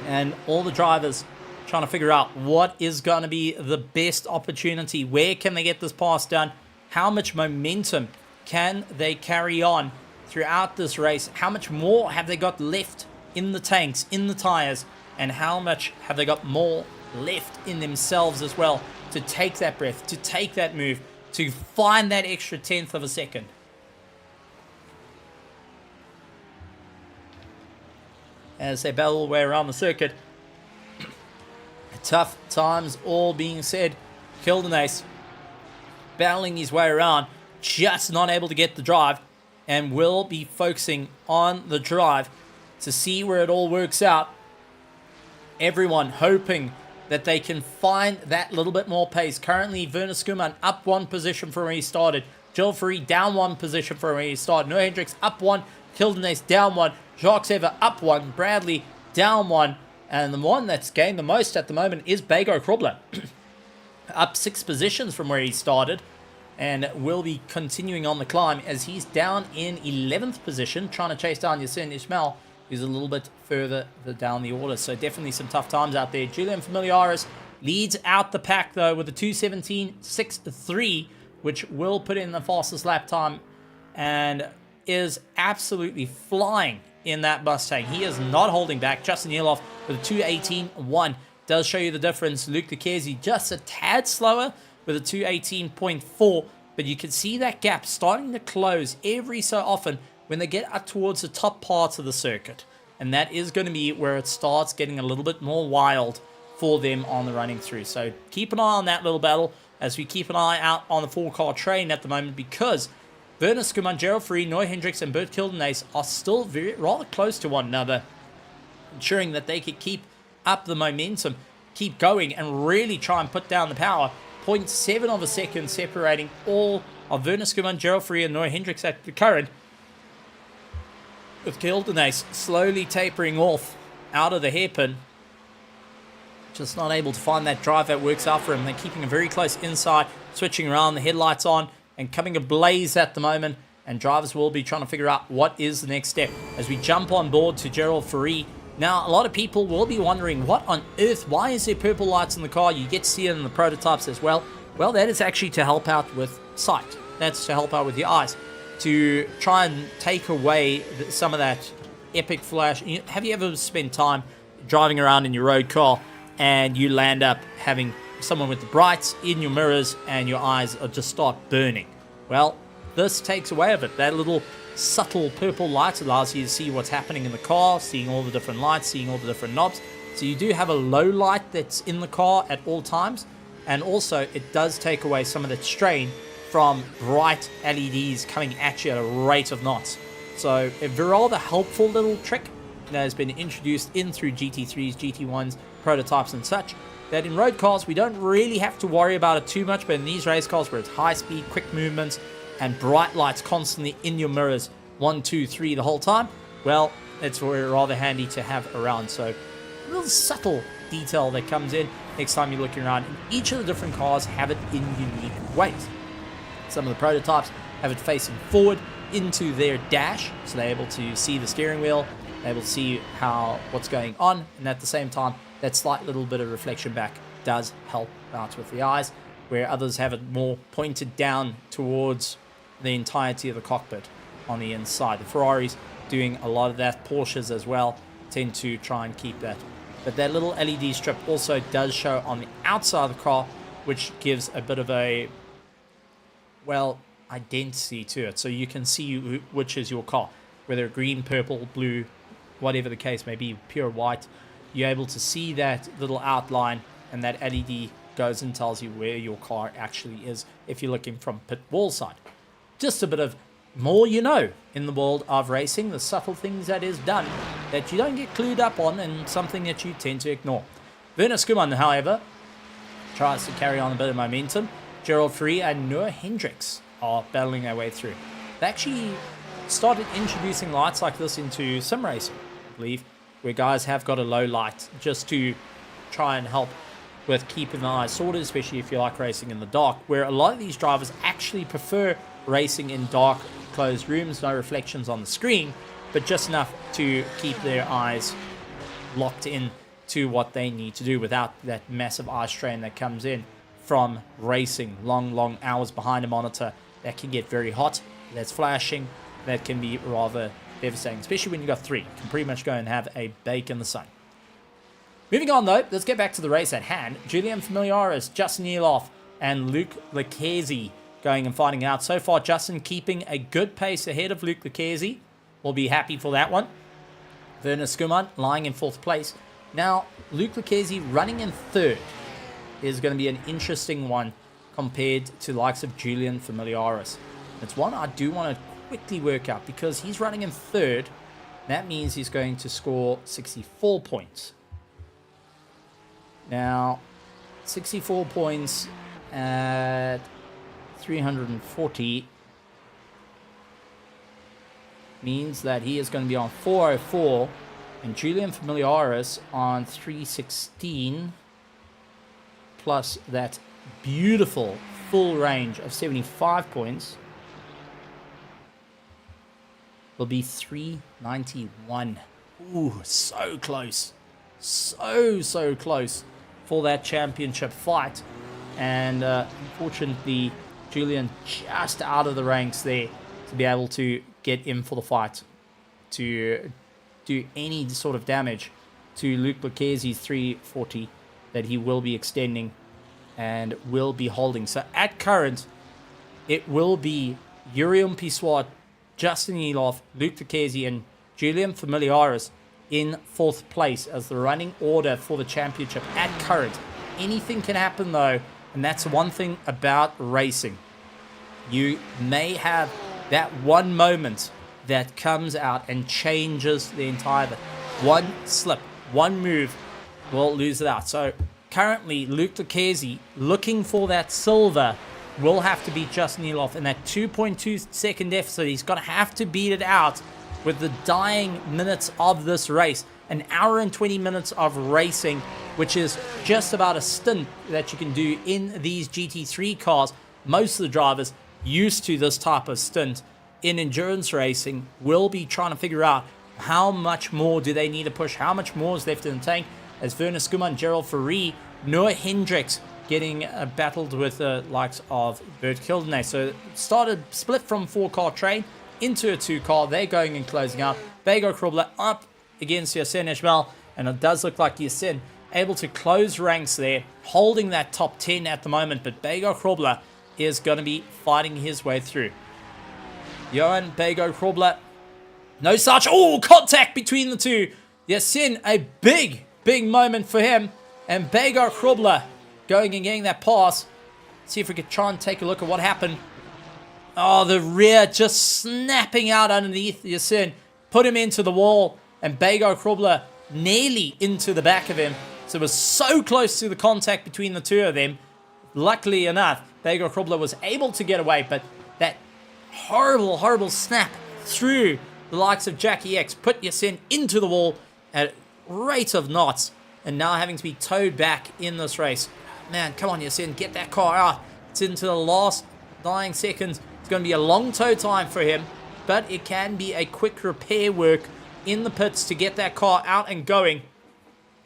And all the drivers trying to figure out what is going to be the best opportunity. Where can they get this pass done? How much momentum can they carry on throughout this race? How much more have they got left in the tanks, in the tires? And how much have they got more left in themselves as well to take that breath, to take that move, to find that extra tenth of a second? As they battle their way around the circuit. Tough times all being said. Gildenace battling his way around, just not able to get the drive, and will be focusing on the drive to see where it all works out. Everyone hoping that they can find that little bit more pace. Currently, Werner Skuman up one position from where he started. Joel Faree down one position from where he started. Noah Hendricks up one. Gildenace down one. Jacques Sever up one. Bradley down one. And the one that's gained the most at the moment is Bego Krobler. Up 6 positions from where he started. And will be continuing on the climb as he's down in 11th position, trying to chase down Yasin Ismail, who's a little bit further down the order. So definitely some tough times out there. Julian Familiaris leads out the pack, though, with a 2:17.63, which will put in the fastest lap time and is absolutely flying in that Mustang. He is not holding back. Justin Nieloff with a 2:18.1 does show you the difference. Luke Lucchese just a tad slower with a 2:18.4, but you can see that gap starting to close every so often when they get up towards the top parts of the circuit. And that is going to be where it starts getting a little bit more wild for them on the running through. So keep an eye on that little battle as we keep an eye out on the 4-car train at the moment, because Werner Skuman, Gerald Free, Noah Hendricks, and Bert Kildenace are still rather close to one another, ensuring that they could keep up the momentum, keep going, and really try and put down the power. 0.7 of a second separating all of Werner Skuman, Gerald Free, and Noah Hendricks at the current, with Kildenace slowly tapering off out of the hairpin. Just not able to find that drive that works out for him. They're keeping him very close inside, switching around, the headlights on, and coming ablaze at the moment. And drivers will be trying to figure out what is the next step as we jump on board to Gerald Free. Now, a lot of people will be wondering, what on earth, why is there purple lights in the car? You get to see it in the prototypes as well. Well, that is actually to help out with sight. That's to help out with your eyes, to try and take away some of that epic flash. Have you ever spent time driving around in your road car and you land up having someone with the brights in your mirrors and your eyes are just start burning? Well, this takes away of it. That little subtle purple light allows you to see what's happening in the car, seeing all the different lights, seeing all the different knobs. So you do have a low light that's in the car at all times, and also it does take away some of the strain from bright LEDs coming at you at a rate of knots. So a rather helpful little trick that has been introduced in through GT3s, GT1s, prototypes and such, that in road cars we don't really have to worry about it too much, but in these race cars where it's high speed, quick movements, and bright lights constantly in your mirrors, 1, 2, 3 the whole time, well, it's rather handy to have around. So a little subtle detail that comes in next time you're looking around. And each of the different cars have it in unique ways. Some of the prototypes have it facing forward into their dash, so they're able to see the steering wheel, they're able to see what's going on, and at the same time, that slight little bit of reflection back does help out with the eyes, where others have it more pointed down towards the entirety of the cockpit on the inside. The Ferraris doing a lot of that. Porsches as well tend to try and keep that. But that little LED strip also does show on the outside of the car, which gives a bit of a, well, identity to it. So you can see which is your car, whether green, purple, blue, whatever the case may be, pure white. You're able to see that little outline, and that LED goes and tells you where your car actually is if you're looking from pit wall side. Just a bit of more you know in the world of racing, the subtle things that is done that you don't get clued up on, and something that you tend to ignore. Werner Skuman, however, tries to carry on a bit of momentum. Gerald Free and Noah Hendricks are battling their way through. They actually started introducing lights like this into sim racing, I believe, where guys have got a low light just to try and help with keeping the eyes sorted, especially if you like racing in the dark, where a lot of these drivers actually prefer racing in dark, closed rooms, no reflections on the screen, but just enough to keep their eyes locked in to what they need to do without that massive eye strain that comes in from racing. Long hours behind a monitor, that can get very hot, that's flashing, that can be rather devastating, especially when you've got 3. You can pretty much go and have a bake in the sun. Moving on though, let's get back to the race at hand. Julian Familiaris, Justin Nieloff, and Luke Lucchese going and fighting out. So far, Justin keeping a good pace ahead of Luke Lucchese. We'll be happy for that one. Werner Skuman lying in 4th place. Now, Luke Lucchese running in 3rd is going to be an interesting one compared to the likes of Julian Familiaris. It's one I do want to quickly work out, because he's running in 3rd. That means he's going to score 64 points. Now, 64 points at 340 means that he is going to be on 404, and Julian Familiaris on 316, plus that beautiful full range of 75 points will be 391. Ooh, so close. So close for that championship fight. And unfortunately, Julian just out of the ranks there to be able to get in for the fight, to do any sort of damage to Luke Lucchese's 340 that he will be extending and will be holding. So at current, it will be Urium Pissoir, Justin Eloff, Luke Lucchese, and Julian Familiaris in 4th place as the running order for the championship at current. Anything can happen though, and that's one thing about racing. You may have that one moment that comes out and changes the entire bit. One slip, one move will lose it out. So currently, Luke Lucchese, looking for that silver, will have to beat Justin Eloff in that 2.2 second deficit. He's going to have to beat it out with the dying minutes of this race. An hour and 20 minutes of racing, which is just about a stint that you can do in these GT3 cars. Most of the drivers used to this type of stint in endurance racing will be trying to figure out how much more do they need to push, how much more is left in the tank, as Werner Skuman, Gerald Ferree, Noah Hendricks getting battled with the likes of Bert Kildenay. So started split from 4-car train into a 2-car. They're going and closing out. Bego Krubler up against Yasin Ishmael, and it does look like Yasin able to close ranks there, holding that top 10 at the moment, but Bego Krubler is going to be fighting his way through. Johan Bego Krubler, no such, contact between the two. Yasin, a big moment for him, and Bego Krubler going and getting that pass. See if we could try and take a look at what happened. Oh, the rear just snapping out underneath Yasin, put him into the wall, and Bego Krubler nearly into the back of him. So it was so close to the contact between the two of them. Luckily enough, Bego Krubler was able to get away, but that horrible snap through the likes of Jackie X put Yasin into the wall at a rate of knots, and now having to be towed back in this race. Man, come on, Yasin, get that car out. It's into the last dying seconds. It's going to be a long tow time for him, but it can be a quick repair work in the pits to get that car out and going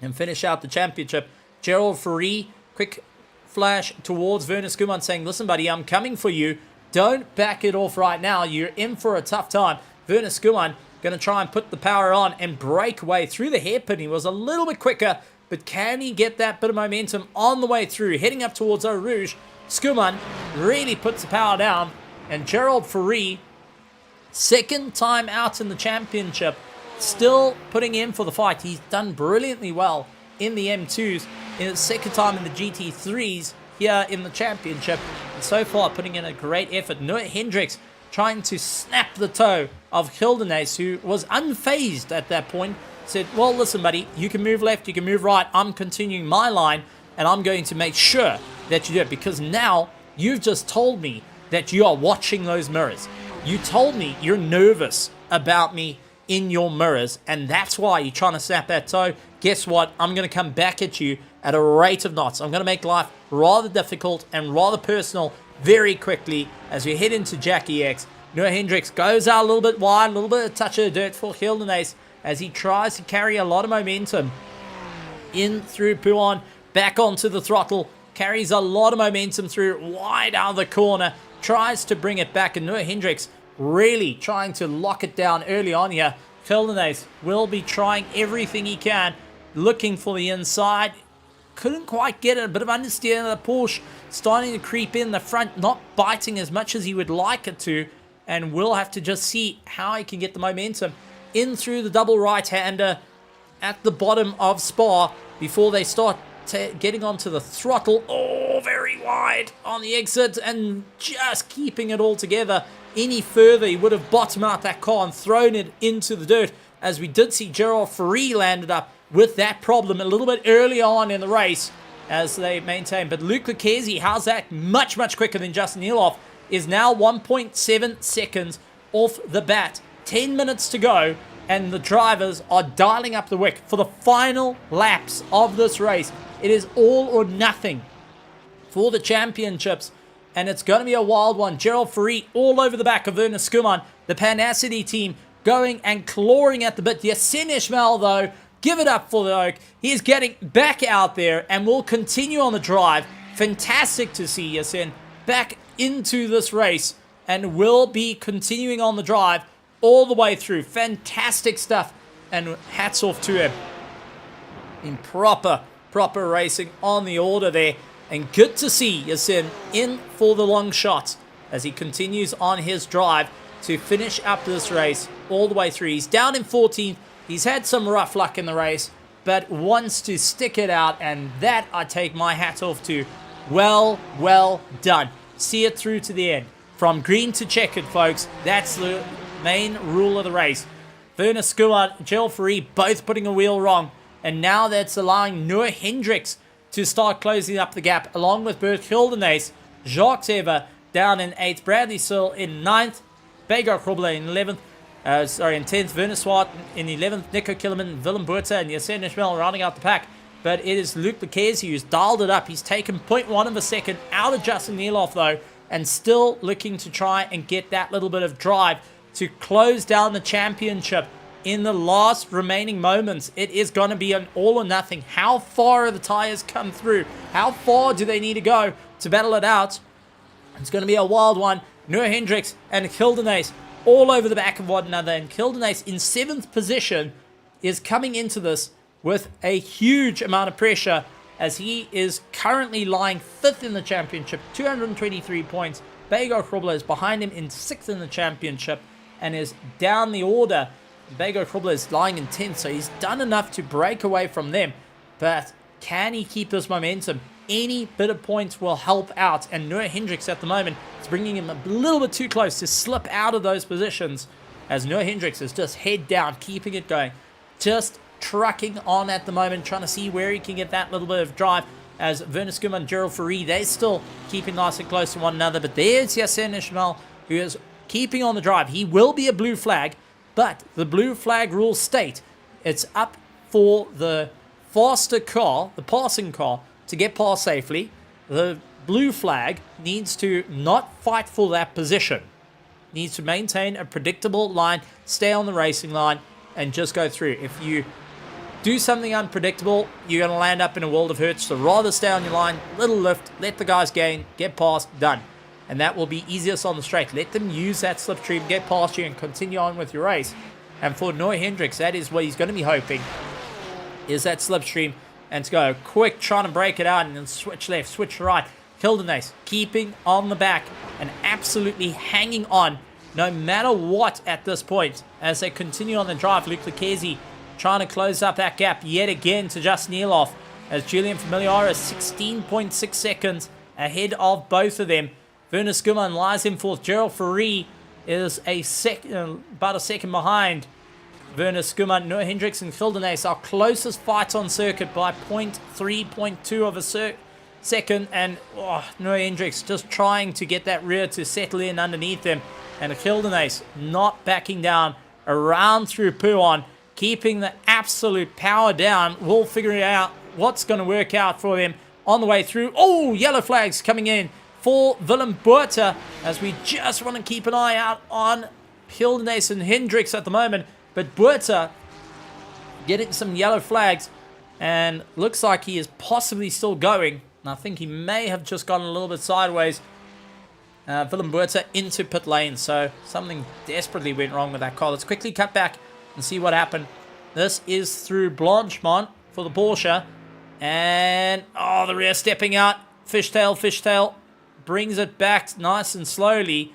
and finish out the championship. Gerald Ferree, quick flash towards Werner Skuman saying, listen, buddy, I'm coming for you. Don't back it off right now. You're in for a tough time. Werner Skuman going to try and put the power on and break away through the hairpin. He was a little bit quicker, but can he get that bit of momentum on the way through? Heading up towards Eau Rouge, Skuman really puts the power down, and Gerald Ferree, second time out in the championship, still putting in for the fight. He's done brilliantly well in the M2s, in his second time in the GT3s here in the championship, and so far putting in a great effort. Noah Hendricks trying to snap the toe of Hildenace, who was unfazed at that point, said, well, listen, buddy, you can move left, you can move right, I'm continuing my line, and I'm going to make sure that you do it, because now you've just told me that you are watching those mirrors. You told me you're nervous about me in your mirrors, and that's why you're trying to snap that toe. Guess what? I'm going to come back at you at a rate of knots. I'm going to make life rather difficult and rather personal very quickly as we head into Jackie X. Noah Hendricks goes out a little bit wide, a little bit of touch of dirt for Hildenace as he tries to carry a lot of momentum in through Pouan, back onto the throttle, carries a lot of momentum through, wide out of the corner, tries to bring it back, and Noah Hendricks really trying to lock it down early on here. Hildenace will be trying everything he can, looking for the inside. Couldn't quite get it. A bit of understeer of the Porsche starting to creep in the front, not biting as much as he would like it to, and we'll have to just see how he can get the momentum in through the double right-hander at the bottom of Spa before they start getting onto the throttle. Oh, very wide on the exit, and just keeping it all together. Any further, he would have bottomed out that car and thrown it into the dirt, as we did see Gerald Ferree landed up with that problem a little bit early on in the race as they maintain. But Luke Lucchese, how's that? Much quicker than Justin Eloff, is now 1.7 seconds off the bat. 10 minutes to go, and the drivers are dialing up the wick for the final laps of this race. It is all or nothing for the championships, and it's going to be a wild one. Gerald Ferree all over the back of Werner Skuman. The Panacity team going and clawing at the bit. Yasin Ishmael, though, give it up for the Oak. He is getting back out there and will continue on the drive. Fantastic to see Yasin back into this race and will be continuing on the drive all the way through. Fantastic stuff and hats off to him. In proper racing on the order there. And good to see Yasin in for the long shot as he continues on his drive to finish up this race all the way through. He's down in 14th. He's had some rough luck in the race, but wants to stick it out, and that I take my hat off to. Well done. See it through to the end. From green to checkered, folks. That's the main rule of the race. Werner Skuman, Gerald Fourie both putting a wheel wrong, and now that's allowing Noah Hendricks to start closing up the gap, along with Bert Gildenaes, Jacques Sever down in 8th, Bradley Searle in 9th, Bego Krobler in 11th, in 10th, Werner Swart in 11th, Nico Killerman, Willem Buerta, and Yasin Ishmael rounding out the pack. But it is Luc Leclerc who's dialed it up. He's taken 0.1 of a second out of Justin Nieloff, though, and still looking to try and get that little bit of drive to close down the championship in the last remaining moments. It is going to be an all or nothing. How far are the tires come through? How far do they need to go to battle it out? It's going to be a wild one. Noah Hendricks and Gildenaes all over the back of one another, and Gildenaes in 7th position is coming into this with a huge amount of pressure, as he is currently lying 5th in the championship, 223 points. Bego Krobler is behind him in 6th in the championship and is down the order. Bego Krobler is lying in 10th, so he's done enough to break away from them. But can he keep this momentum? Any bit of points will help out, and Noah Hendricks at the moment is bringing him a little bit too close to slip out of those positions, as Noah Hendricks is just head down, keeping it going. Just trucking on at the moment, trying to see where he can get that little bit of drive, as Werner Skuman and Gerald Fourie, they're still keeping nice and close to one another. But there's Yasin Ishmael, who is keeping on the drive. He will be a blue flag, but the blue flag rules state it's up for the faster car, the passing car, to get past safely. The blue flag needs to not fight for that position. Needs to maintain a predictable line, stay on the racing line, and just go through. If you do something unpredictable, you're going to land up in a world of hurt. So rather stay on your line, little lift, let the guys gain, get past, done. And that will be easiest on the straight. Let them use that slipstream, get past you, and continue on with your race. And for Noah Hendricks, that is what he's going to be hoping, is that slipstream, and to go quick, trying to break it out, and then switch left, switch right. Gildenaes keeping on the back and absolutely hanging on no matter what at this point as they continue on the drive. Luc Leclerc trying to close up that gap yet again to Justin Nieloff, as Julian Familiar is 16.6 seconds ahead of both of them. Werner Skuman lies in 4th. Gerald Fourie is about a second behind Werner Skuman. Noah Hendricks and Gildenaes, our closest fight on circuit by 0.3, 0.2 of a second. And Noah Hendricks just trying to get that rear to settle in underneath him. And Gildenaes not backing down around through Puon, keeping the absolute power down. We'll figure out what's going to work out for them on the way through. Oh, yellow flags coming in for Willem Buerta, as we just want to keep an eye out on Gildenaes and Hendricks at the moment. But Buerta getting some yellow flags, and looks like he is possibly still going. And I think he may have just gone a little bit sideways. Willem Buerta into pit lane, so something desperately went wrong with that car. Let's quickly cut back and see what happened. This is through Blanchemont for the Porsche, and the rear stepping out. Fishtail brings it back nice and slowly,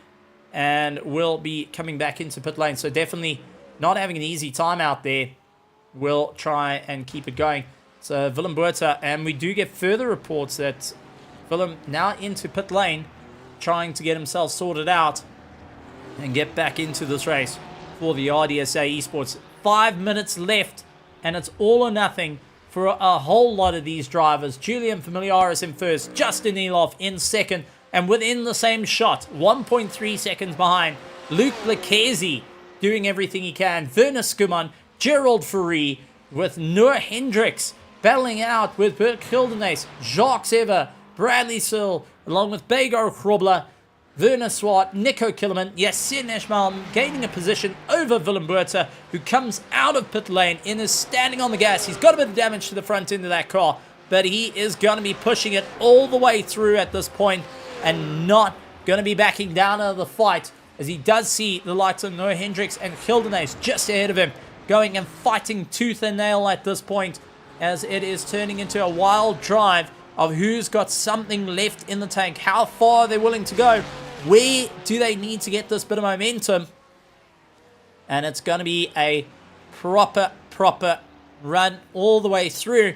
and will be coming back into pit lane. So definitely not having an easy time out there. We'll try and keep it going. So Willem Buerta, and we do get further reports that Willem now into pit lane, trying to get himself sorted out and get back into this race for the RDSA Esports. 5 minutes left, and it's all or nothing for a whole lot of these drivers. Julian Familiaris in first, Justin Nieloff in second, and within the same shot, 1.3 seconds behind, Luc Leclerc doing everything he can. Werner Skuman, Gerald Fourie, with Noah Hendricks battling out with Bert Gildenaes, Jacques Sever, Bradley Searle, along with Bego Krobler, Werner Swart, Nico Killerman, Yasin Ishmael gaining a position over Willem Buerta, who comes out of pit lane and is standing on the gas. He's got a bit of damage to the front end of that car, but he is going to be pushing it all the way through at this point and not going to be backing down out of the fight, as he does see the likes of Noah Hendricks and Gildenaes just ahead of him. going and fighting tooth and nail at this point, as it is turning into a wild drive of who's got something left in the tank. How far are they willing to go? Where do they need to get this bit of momentum? And it's going to be a proper run all the way through.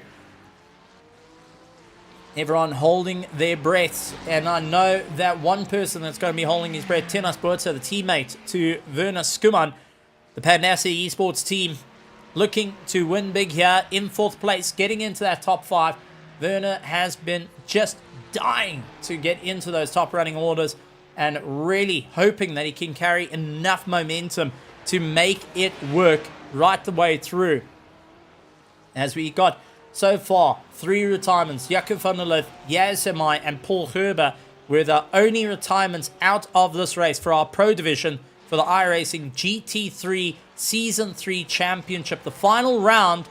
Everyone holding their breaths. And I know that one person that's going to be holding his breath, Tenas Burtsa, the teammate to Werner Skuman, the Panassi Esports team, looking to win big here in 4th place, getting into that top 5. Werner has been just dying to get into those top running orders and really hoping that he can carry enough momentum to make it work right the way through. As we got so far 3 retirements, Jakob van der Lith, Yaz Semai and Paul Herber were the only retirements out of this race for our Pro Division for the iRacing GT3 Season 3 Championship, the final round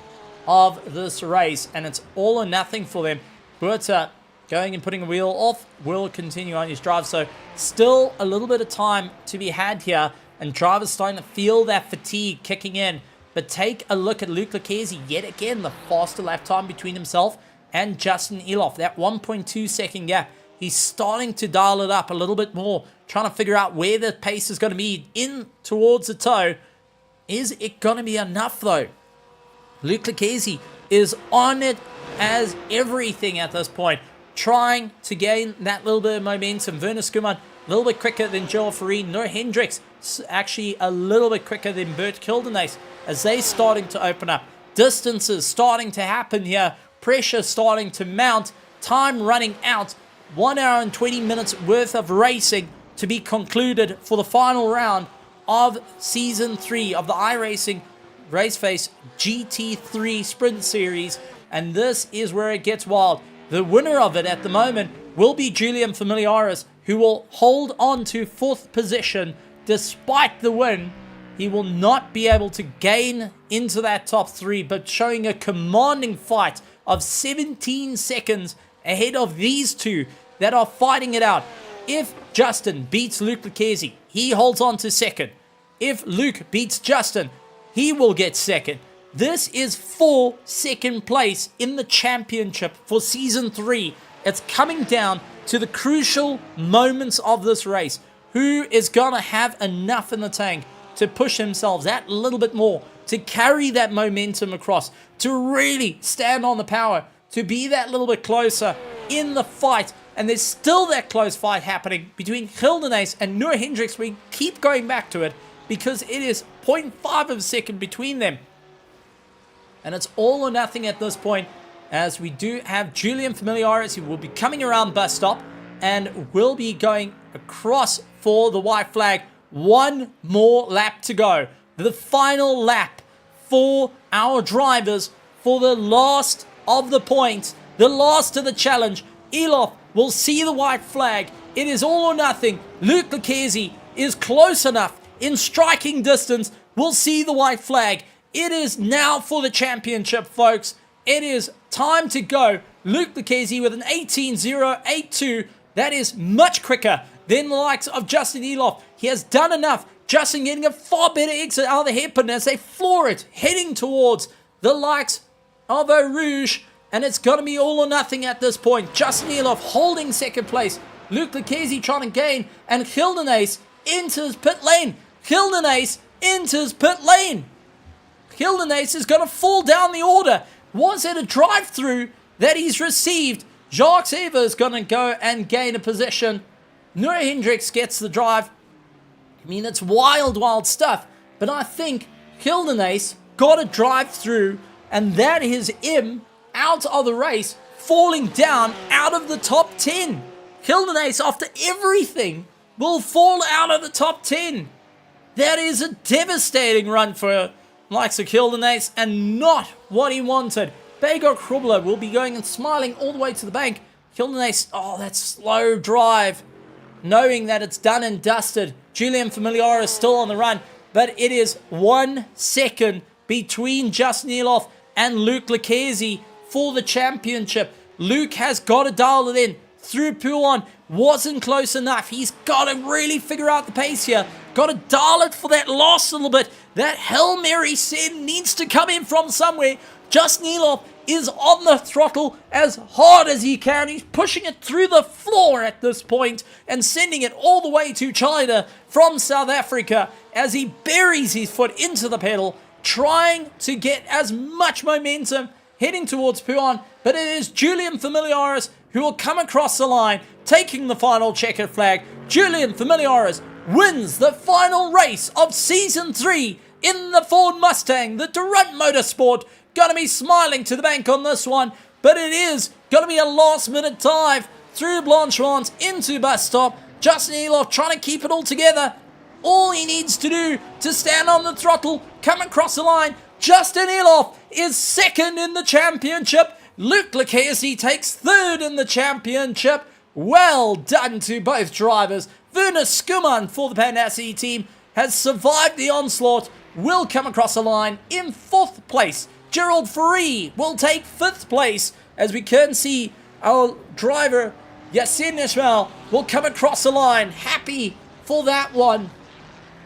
of this race, and it's all or nothing for them. Burta going and putting a wheel off, will continue on his drive, so still a little bit of time to be had here, and drivers starting to feel that fatigue kicking in. But take a look at Luke Lucchesi, yet again, the faster lap time between himself and Justin Eloff, that 1.2 second gap. He's starting to dial it up a little bit more, trying to figure out where the pace is going to be in towards the toe. Is it going to be enough though? Luke Lucchesi is on it as everything at this point, trying to gain that little bit of momentum. Werner Skuman, a little bit quicker than Joel Farine. Noah Hendricks, actually a little bit quicker than Bert Kildenace, as they starting to open up. Distances starting to happen here. Pressure starting to mount. Time running out. 1 hour and 20 minutes worth of racing to be concluded for the final round of Season 3 of the iRacing Raceface GT3 Sprint Series. And this is where it gets wild. The winner of it at the moment will be Julian Familiaris, who will hold on to 4th position despite the win. He will not be able to gain into that top 3, but showing a commanding fight of 17 seconds ahead of these two that are fighting it out. If Justin beats Luke Lucchesi, he holds on to 2nd. If Luke beats Justin, he will get 2nd. This is for 2nd place in the championship for Season 3. It's coming down to the crucial moments of this race. Who is going to have enough in the tank to push themselves that little bit more, to carry that momentum across, to really stand on the power, to be that little bit closer in the fight. And there's still that close fight happening between Gildenace and Noah Hendricks. We keep going back to it because it is 0.5 of a second between them. And it's all or nothing at this point, as we do have Julian Familiaris, who will be coming around bus stop and will be going across for the white flag. 1 more lap to go. The final lap for our drivers for the last of the points, the last of the challenge. Eloff will see the white flag. It is all or nothing. Luke Lucchesi is close enough in striking distance. We'll see the white flag. It is now for the championship, folks. It is time to go. Luke Lucchesi with an 18.082. That is much quicker than the likes of Justin Eloff. He has done enough. Justin getting a far better exit out of the hairpin as they floor it, heading towards the likes of Eau Rouge. And it's got to be all or nothing at this point. Justin Eloff holding 2nd place. Luke Lucchesi trying to gain. And Gildenace enters pit lane. Gildenace enters pit lane. Gildenace is going to fall down the order. Was it a drive-through that he's received? Jacques Eva is going to go and gain a position. Noah Hendricks gets the drive. I mean, it's wild stuff. But I think Gildenace got a drive-through, and that is him out of the race, falling down out of the top 10. Gildenace, after everything, will fall out of the top 10. That is a devastating run for likes of Gildenace, and not what he wanted. Begor Krubler will be going and smiling all the way to the bank. Gildenace, oh, that slow drive, knowing that it's done and dusted. Julian Familiar is still on the run, but it is 1 second between Justin Eloff and Luke Lucchesi for the championship. Luke has got to dial it in. Through Poulon, wasn't close enough. He's got to really figure out the pace here. Got to dial it for that last little bit. That Hail Mary send needs to come in from somewhere. Justin Eloff is on the throttle as hard as he can. He's pushing it through the floor at this point and sending it all the way to China from South Africa as he buries his foot into the pedal, trying to get as much momentum heading towards Puan. But it is Julian Familiaris who will come across the line, taking the final checkered flag. Julian Familiaris wins the final race of Season 3 in the Ford Mustang. The Durant Motorsport going to be smiling to the bank on this one, but it is going to be a last-minute dive through Blanchemont into bus stop. Justin Eloff trying to keep it all together. All he needs to do to stand on the throttle, come across the line. Justin Eloff is second in the championship. Luke Lucchese takes third in the championship. Well done to both drivers. Werner Skuman for the Pandassi team has survived the onslaught, will come across the line in fourth place. Gerald Ferree will take fifth place, as we can see our driver Yassine Ishmael will come across the line. Happy for that one.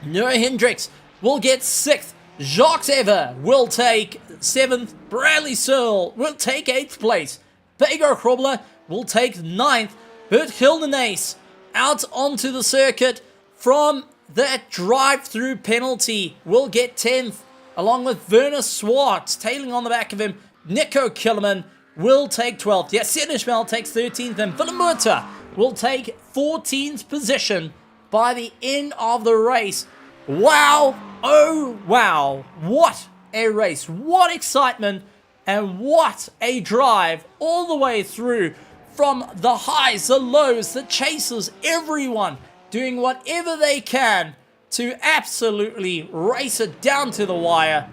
Noah Hendricks will get sixth. Jacques Ever will take seventh. Bradley Searle will take eighth place. Pego Krobler will take ninth. Bert Hildenace out onto the circuit from that drive-through penalty will get 10th, along with Werner Swartz tailing on the back of him. Nico Killerman will take 12th. Yassine Ishmael takes 13th, and Willem Botha will take 14th position by the end of the race. Wow, oh wow, what a race, what excitement, and what a drive all the way through, from the highs, the lows, the chasers, everyone doing whatever they can to absolutely race it down to the wire.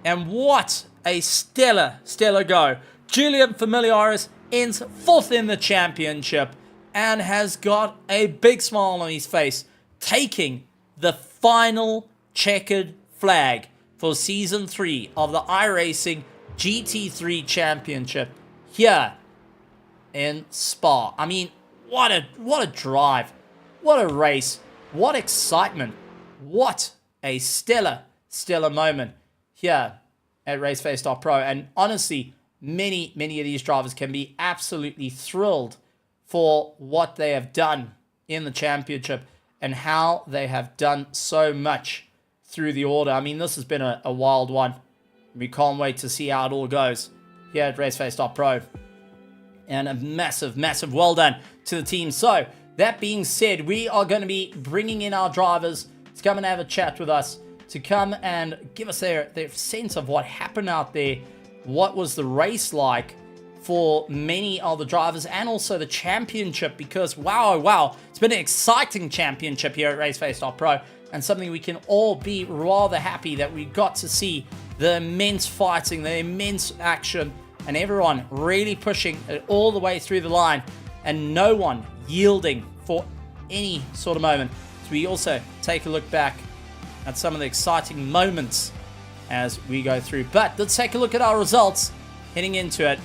And what a stellar go. Julian Familiaris ends fourth in the championship and has got a big smile on his face, taking the final checkered flag for Season 3 of the iRacing GT3 Championship here in Spa. I mean, what a drive, what a race, what excitement, what a stellar moment here at Raceface.Pro. And honestly, many of these drivers can be absolutely thrilled for what they have done in the championship and how they have done so much through the order. I mean, this has been a wild one. We can't wait to see how it all goes here at Raceface.Pro. And a massive well done to the team. So, that being said, we are going to be bringing in our drivers to come and have a chat with us, to come and give us their sense of what happened out there, what was the race like for many of the drivers, and also the championship, because wow, it's been an exciting championship here at Raceface.Pro, and something we can all be rather happy that we got to see the immense fighting, the immense action, and everyone really pushing it all the way through the line, and no one yielding for any sort of moment. So we also take a look back at some of the exciting moments as we go through. But let's take a look at our results heading into it.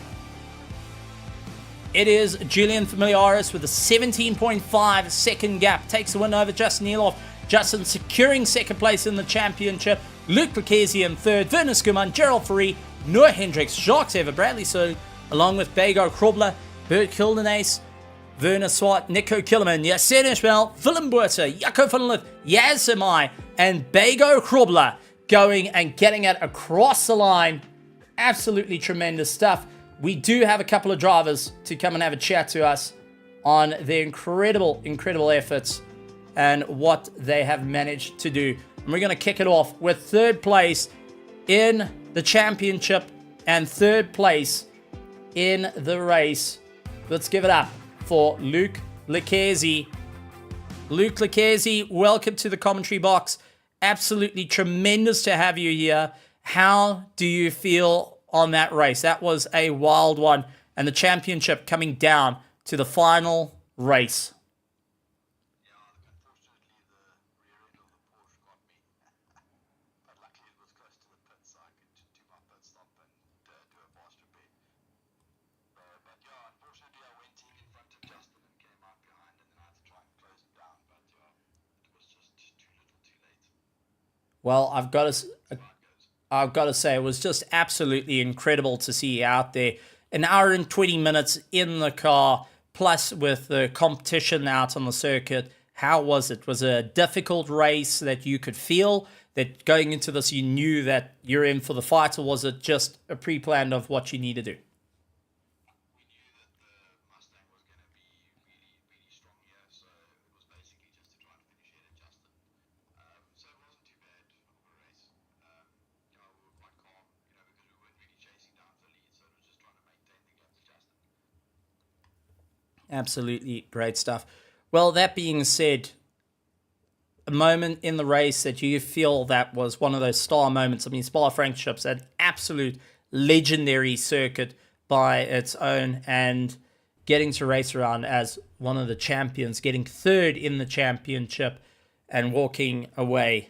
It is Julian Familiaris with a 17.5 second gap. Takes the win over Justin Eloff. Justin securing second place in the championship. Luke Lucchese in third. Werner Skuman, Gerald Ferree, Noah Hendricks, Jacques Ever, Bradley Searle, along with Pego Krobler, Bert Hildenace, Werner Swart, Nico Killerman, Yassine Ishmael, Willem Botha, Jaco van Lith, Yaz Samai, and Pego Krobler going and getting it across the line. Absolutely tremendous stuff. We do have a couple of drivers to come and have a chat to us on their incredible efforts and what they have managed to do. And we're going to kick it off with third place in the championship and third place in the race. Let's give it up for Luke Lucchese. Luke Lucchese, welcome to the commentary box. Absolutely tremendous to have you here. How do you feel on that race? That was a wild one, and the championship coming down to the final race. Well, I've got to say, it was just absolutely incredible to see you out there. An hour and 20 minutes in the car, plus with the competition out on the circuit. How was it? Was it a difficult race that you could feel that going into this you knew that you're in for the fight, or was it just a pre-plan of what you need to do? Absolutely great stuff. Well, that being said, a moment in the race that you feel that was one of those star moments. I mean, Spa-Francorchamps, an absolute legendary circuit by its own, and getting to race around as one of the champions, getting third in the championship, and walking away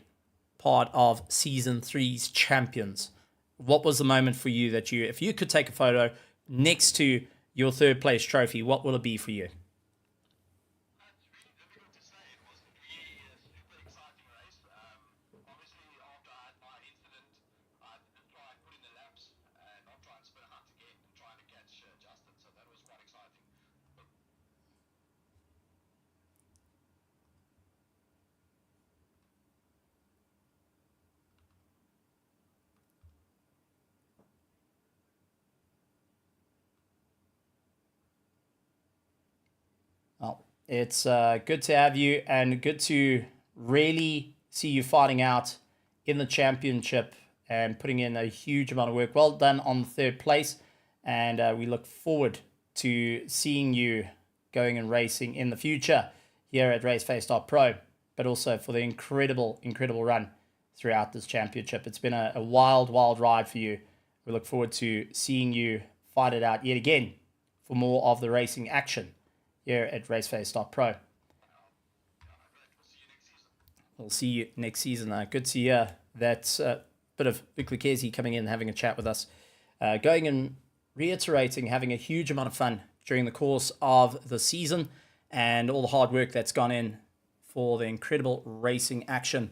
part of season three's champions. What was the moment for you that if you could take a photo next to your third place trophy, what will it be for you? Well, it's good to have you, and good to really see you fighting out in the championship and putting in a huge amount of work. Well done on the third place, and we look forward to seeing you going and racing in the future here at Raceface.Pro, but also for the incredible run throughout this championship. It's been a wild ride for you. We look forward to seeing you fight it out yet again for more of the racing action here at Raceface.Pro. We'll see you next season. Good to hear that bit of Luke Lucchesi coming in and having a chat with us. Going and reiterating, having a huge amount of fun during the course of the season, and all the hard work that's gone in for the incredible racing action,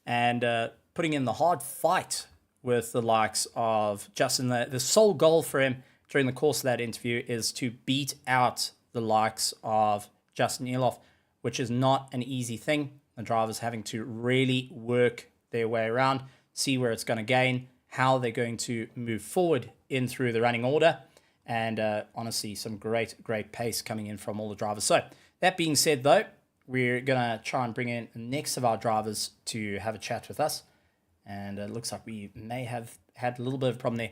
and putting in the hard fight with the likes of Justin. The sole goal for him during the course of that interview is to beat out the likes of Justin Eloff, which is not an easy thing. The drivers having to really work their way around, see where it's going to gain, how they're going to move forward in through the running order, and honestly, some great pace coming in from all the drivers. So that being said, though, we're going to try and bring in the next of our drivers to have a chat with us, and it looks like we may have had a little bit of a problem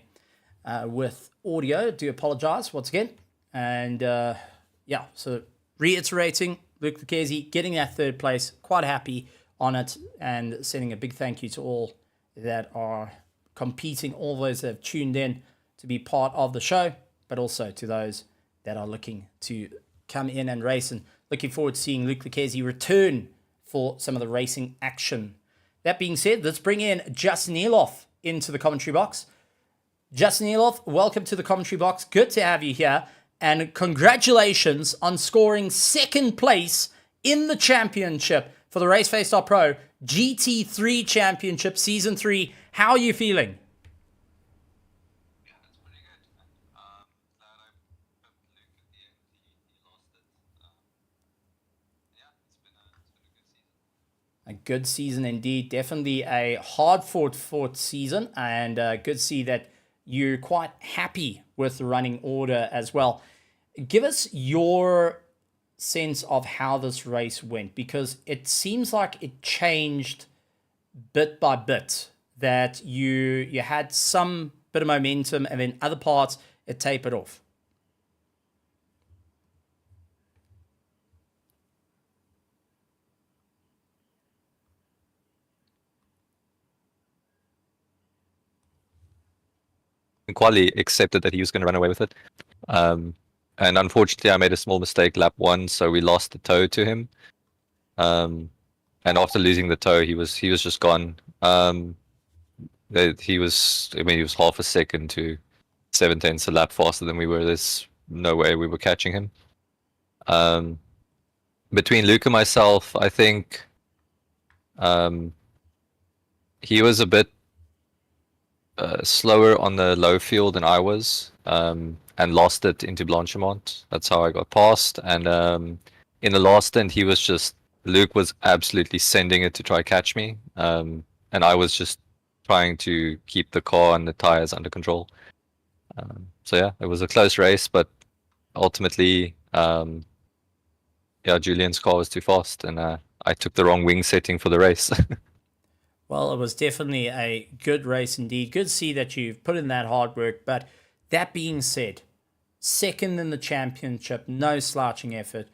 there with audio. Do apologize once again, and yeah, so reiterating, Luke Lucchesi getting that third place, quite happy on it, and sending a big thank you to all that are competing, all those that have tuned in to be part of the show, but also to those that are looking to come in and race, and looking forward to seeing Luke Lucchesi return for some of the racing action. That being said, let's bring in Justin Eloff into the commentary box. Justin Eloff, welcome to the commentary box. Good to have you here. And congratulations on scoring second place in the championship for the Raceface.Pro GT3 Championship Season 3. How are you feeling? Yeah, that's pretty good. Glad I pipped Luke at the end. He lost it. Yeah, it's been a good season. A good season indeed. Definitely a hard fought season, and good to see that you're quite happy with the running order as well. Give us your sense of how this race went, because it seems like it changed bit by bit, that you had some bit of momentum, and then other parts it tapered off. Quali accepted that he was going to run away with it. And unfortunately, I made a small mistake lap one, so we lost the toe to him. And after losing the toe, he was just gone. He was half a second to 7/10 a lap faster than we were. There's no way we were catching him. Between Luke and myself, I think he was a bit slower on the low field than I was, and lost it into Blanchimont. That's how I got past. And in the last stint, Luke was absolutely sending it to try catch me, and I was just trying to keep the car and the tires under control. So yeah, it was a close race, but ultimately, yeah, Julian's car was too fast, and I took the wrong wing setting for the race. Well, it was definitely a good race indeed. Good to see that you've put in that hard work. But that being said, second in the championship, no slouching effort.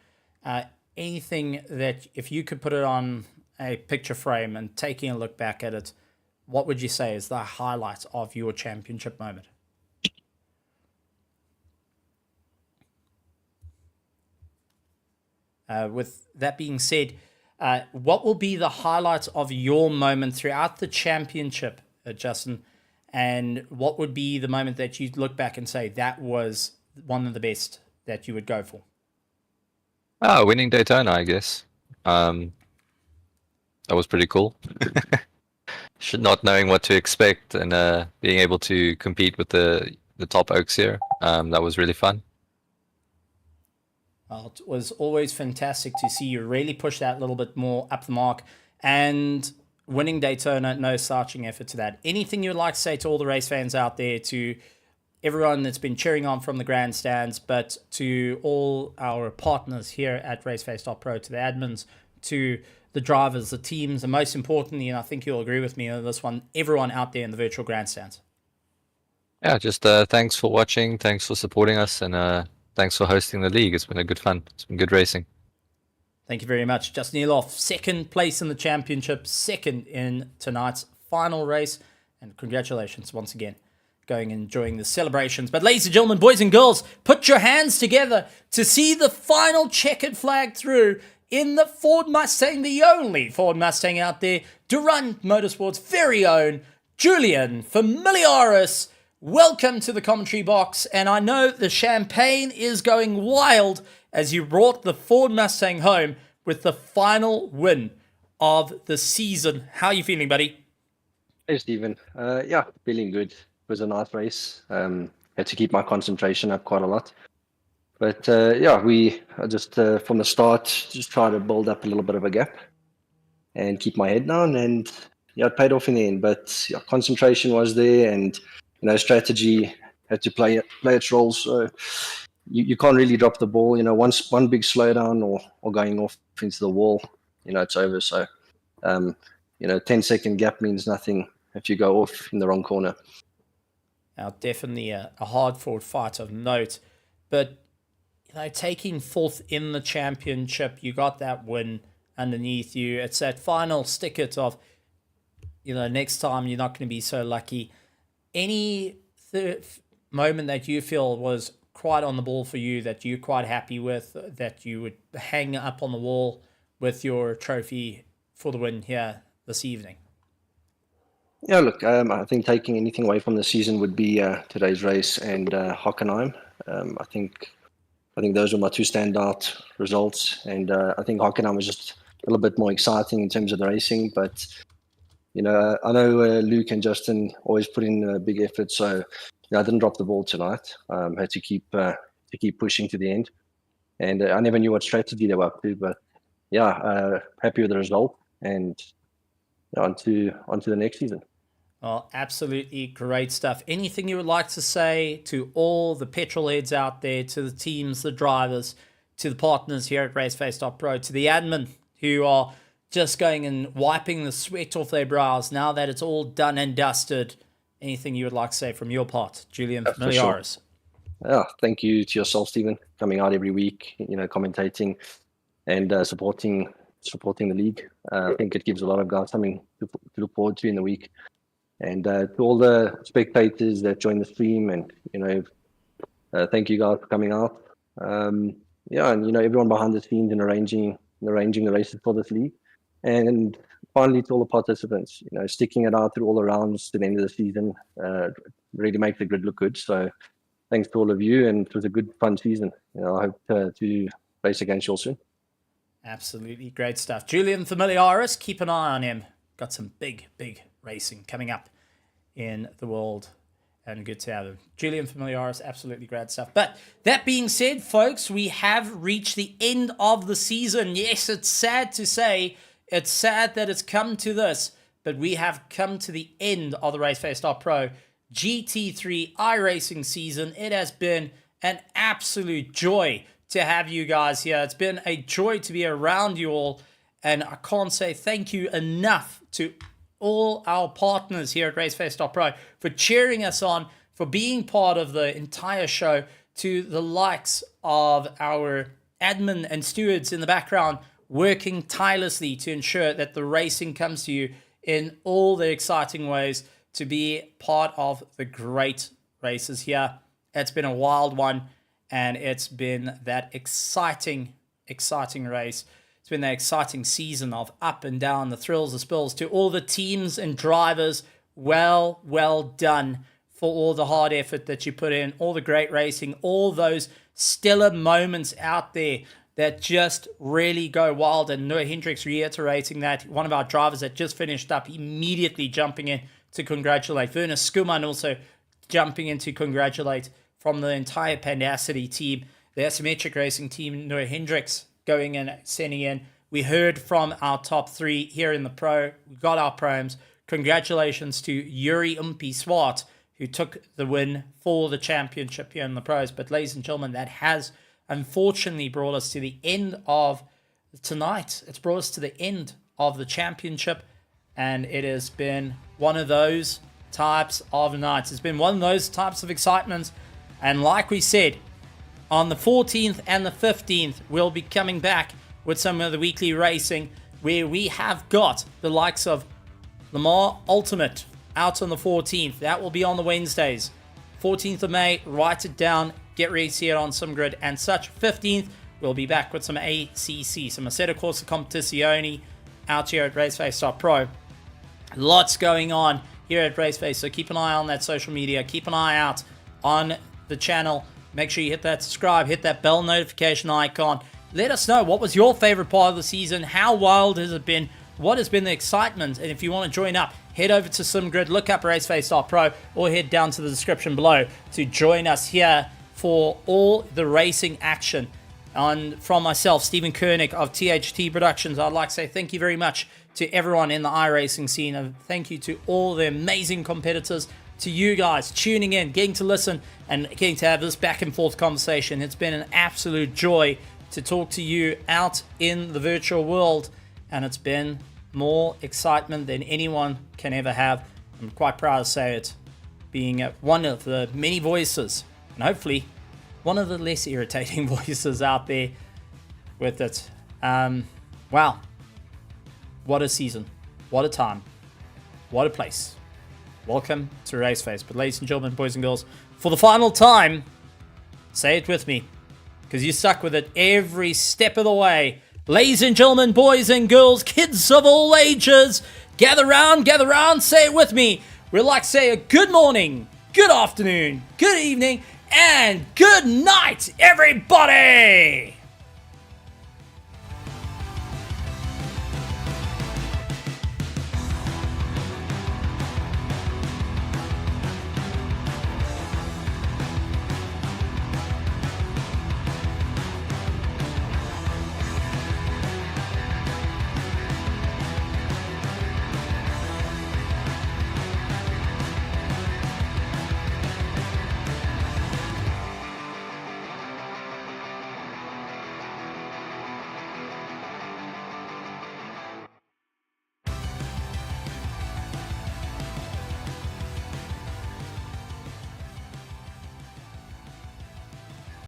Anything that, if you could put it on a picture frame and taking a look back at it, what would you say is the highlight of your championship moment? With that being said, what will be the highlights of your moment throughout the championship, Justin? And what would be the moment that you look back and say that was one of the best that you would go for? Winning Daytona, I guess. That was pretty cool. Not knowing what to expect and being able to compete with the top oaks here, that was really fun. Well, it was always fantastic to see you really push that a little bit more up the mark, and winning Daytona, no slouching effort to that. Anything you would like to say to all the race fans out there, to everyone that's been cheering on from the grandstands, but to all our partners here at Raceface.Pro, to the admins, to the drivers, the teams, and most importantly, and I think you'll agree with me on this one, everyone out there in the virtual grandstands? Yeah, just thanks for watching, thanks for supporting us, and thanks for hosting the league. It's been a good fun. It's been good racing. Thank you very much. Justin Eloff, second place in the championship, second in tonight's final race. And congratulations once again, going and enjoying the celebrations. But ladies and gentlemen, boys and girls, put your hands together to see the final checkered flag through in the Ford Mustang, the only Ford Mustang out there, Durant Motorsports' very own Julian Familiaris. Welcome to the commentary box, and I know the champagne is going wild as you brought the Ford Mustang home with the final win of the season. How are you feeling, buddy? Hey, Stephen. Yeah, feeling good. It was a nice race. Had to keep my concentration up quite a lot. But yeah, we just from the start just try to build up a little bit of a gap and keep my head down, and yeah, it paid off in the end. But yeah, concentration was there, and strategy had to play its role. So you can't really drop the ball. Once one big slowdown or going off into the wall, it's over. So 10-second gap means nothing if you go off in the wrong corner. Now, definitely a hard-fought fight of note, but taking fourth in the championship, you got that win underneath you. It's that final sticket of, next time you're not going to be so lucky. Any moment that you feel was quite on the ball for you, that you're quite happy with, that you would hang up on the wall with your trophy for the win here this evening? Yeah, look, I think taking anything away from the season would be today's race and Hockenheim. I think those were my two standout results, and I think Hockenheim was just a little bit more exciting in terms of the racing. But I know Luke and Justin always put in a big effort, so I didn't drop the ball tonight. Had to keep pushing to the end, and I never knew what strategy they were up to, but yeah, happy with the result, and on to the next season. Well, absolutely great stuff. Anything you would like to say to all the petrol heads out there, to the teams, the drivers, to the partners here at Raceface.Pro, to the admin who are just going and wiping the sweat off their brows now that it's all done and dusted? Anything you would like to say from your part, Julian Familiaris? Sure. Yeah, thank you to yourself, Stephen, coming out every week, commentating and supporting the league. I think it gives a lot of guys something to look forward to in the week. And to all the spectators that join the stream, and thank you guys for coming out. Yeah, and everyone behind the scenes and arranging the races for this league. And finally, to all the participants, sticking it out through all the rounds to the end of the season, really make the grid look good. So thanks to all of you, and it was a good, fun season. I hope to race against you all soon. Absolutely great stuff. Julian Familiaris, keep an eye on him. got some big racing coming up in the world. And good to have him. Julian Familiaris, absolutely great stuff. But that being said, folks, we have reached the end of the season. Yes, it's sad to say. It's sad that it's come to this. But we have come to the end of the Raceface.Pro GT3 iRacing season. It has been an absolute joy to have you guys here. It's been a joy to be around you all. And I can't say thank you enough to all our partners here at Raceface.Pro for cheering us on, for being part of the entire show, to the likes of our admin and stewards in the background working tirelessly to ensure that the racing comes to you in all the exciting ways, to be part of the great races here. It's been a wild one, and it's been that exciting race. It's been an exciting season of up and down, the thrills, the spills. To all the teams and drivers, well done for all the hard effort that you put in, all the great racing, all those stellar moments out there that just really go wild. And Noah Hendricks reiterating that, one of our drivers that just finished up, immediately jumping in to congratulate. Werner Skuman also jumping in to congratulate from the entire Pandacity team, the asymmetric racing team, Noah Hendricks going in, sending in. We heard from our top three here in the pro. We got our proms. Congratulations to Yuri Umpi Swart, who took the win for the championship here in the pros. But ladies and gentlemen, that has unfortunately brought us to the end of tonight. It's brought us to the end of the championship, and it has been one of those types of nights. It's been one of those types of excitements, and like we said, on the 14th and the 15th, we'll be coming back with some of the weekly racing, where we have got the likes of Lamar Ultimate out on the 14th. That will be on the Wednesdays. 14th of May, write it down, get ready to see it on Simgrid and such. 15th, we'll be back with some ACC, some Assetto Corsa Competizione out here at Raceface.Pro. Lots going on here at Raceface, so keep an eye on that social media. Keep an eye out on the channel. Make sure you hit that subscribe, hit that bell notification icon. Let us know, what was your favorite part of the season? How wild has it been? What has been the excitement? And if you want to join up, head over to Simgrid, look up Raceface.Pro, or head down to the description below to join us here for all the racing action. From myself, Stephen Koenig of THT Productions, I'd like to say thank you very much to everyone in the iRacing scene. And thank you to all the amazing competitors, to you guys tuning in, getting to listen, and getting to have this back and forth conversation. It's been an absolute joy to talk to you out in the virtual world, and it's been more excitement than anyone can ever have. I'm quite proud to say it, being one of the many voices, and hopefully one of the less irritating voices out there with it. Wow, what a season, what a time, what a place. Welcome to Raceface. But ladies and gentlemen, boys and girls, for the final time, say it with me, because you stuck with it every step of the way. Ladies and gentlemen, boys and girls, kids of all ages, gather round, say it with me. We'd like to say a good morning, good afternoon, good evening, and good night, everybody!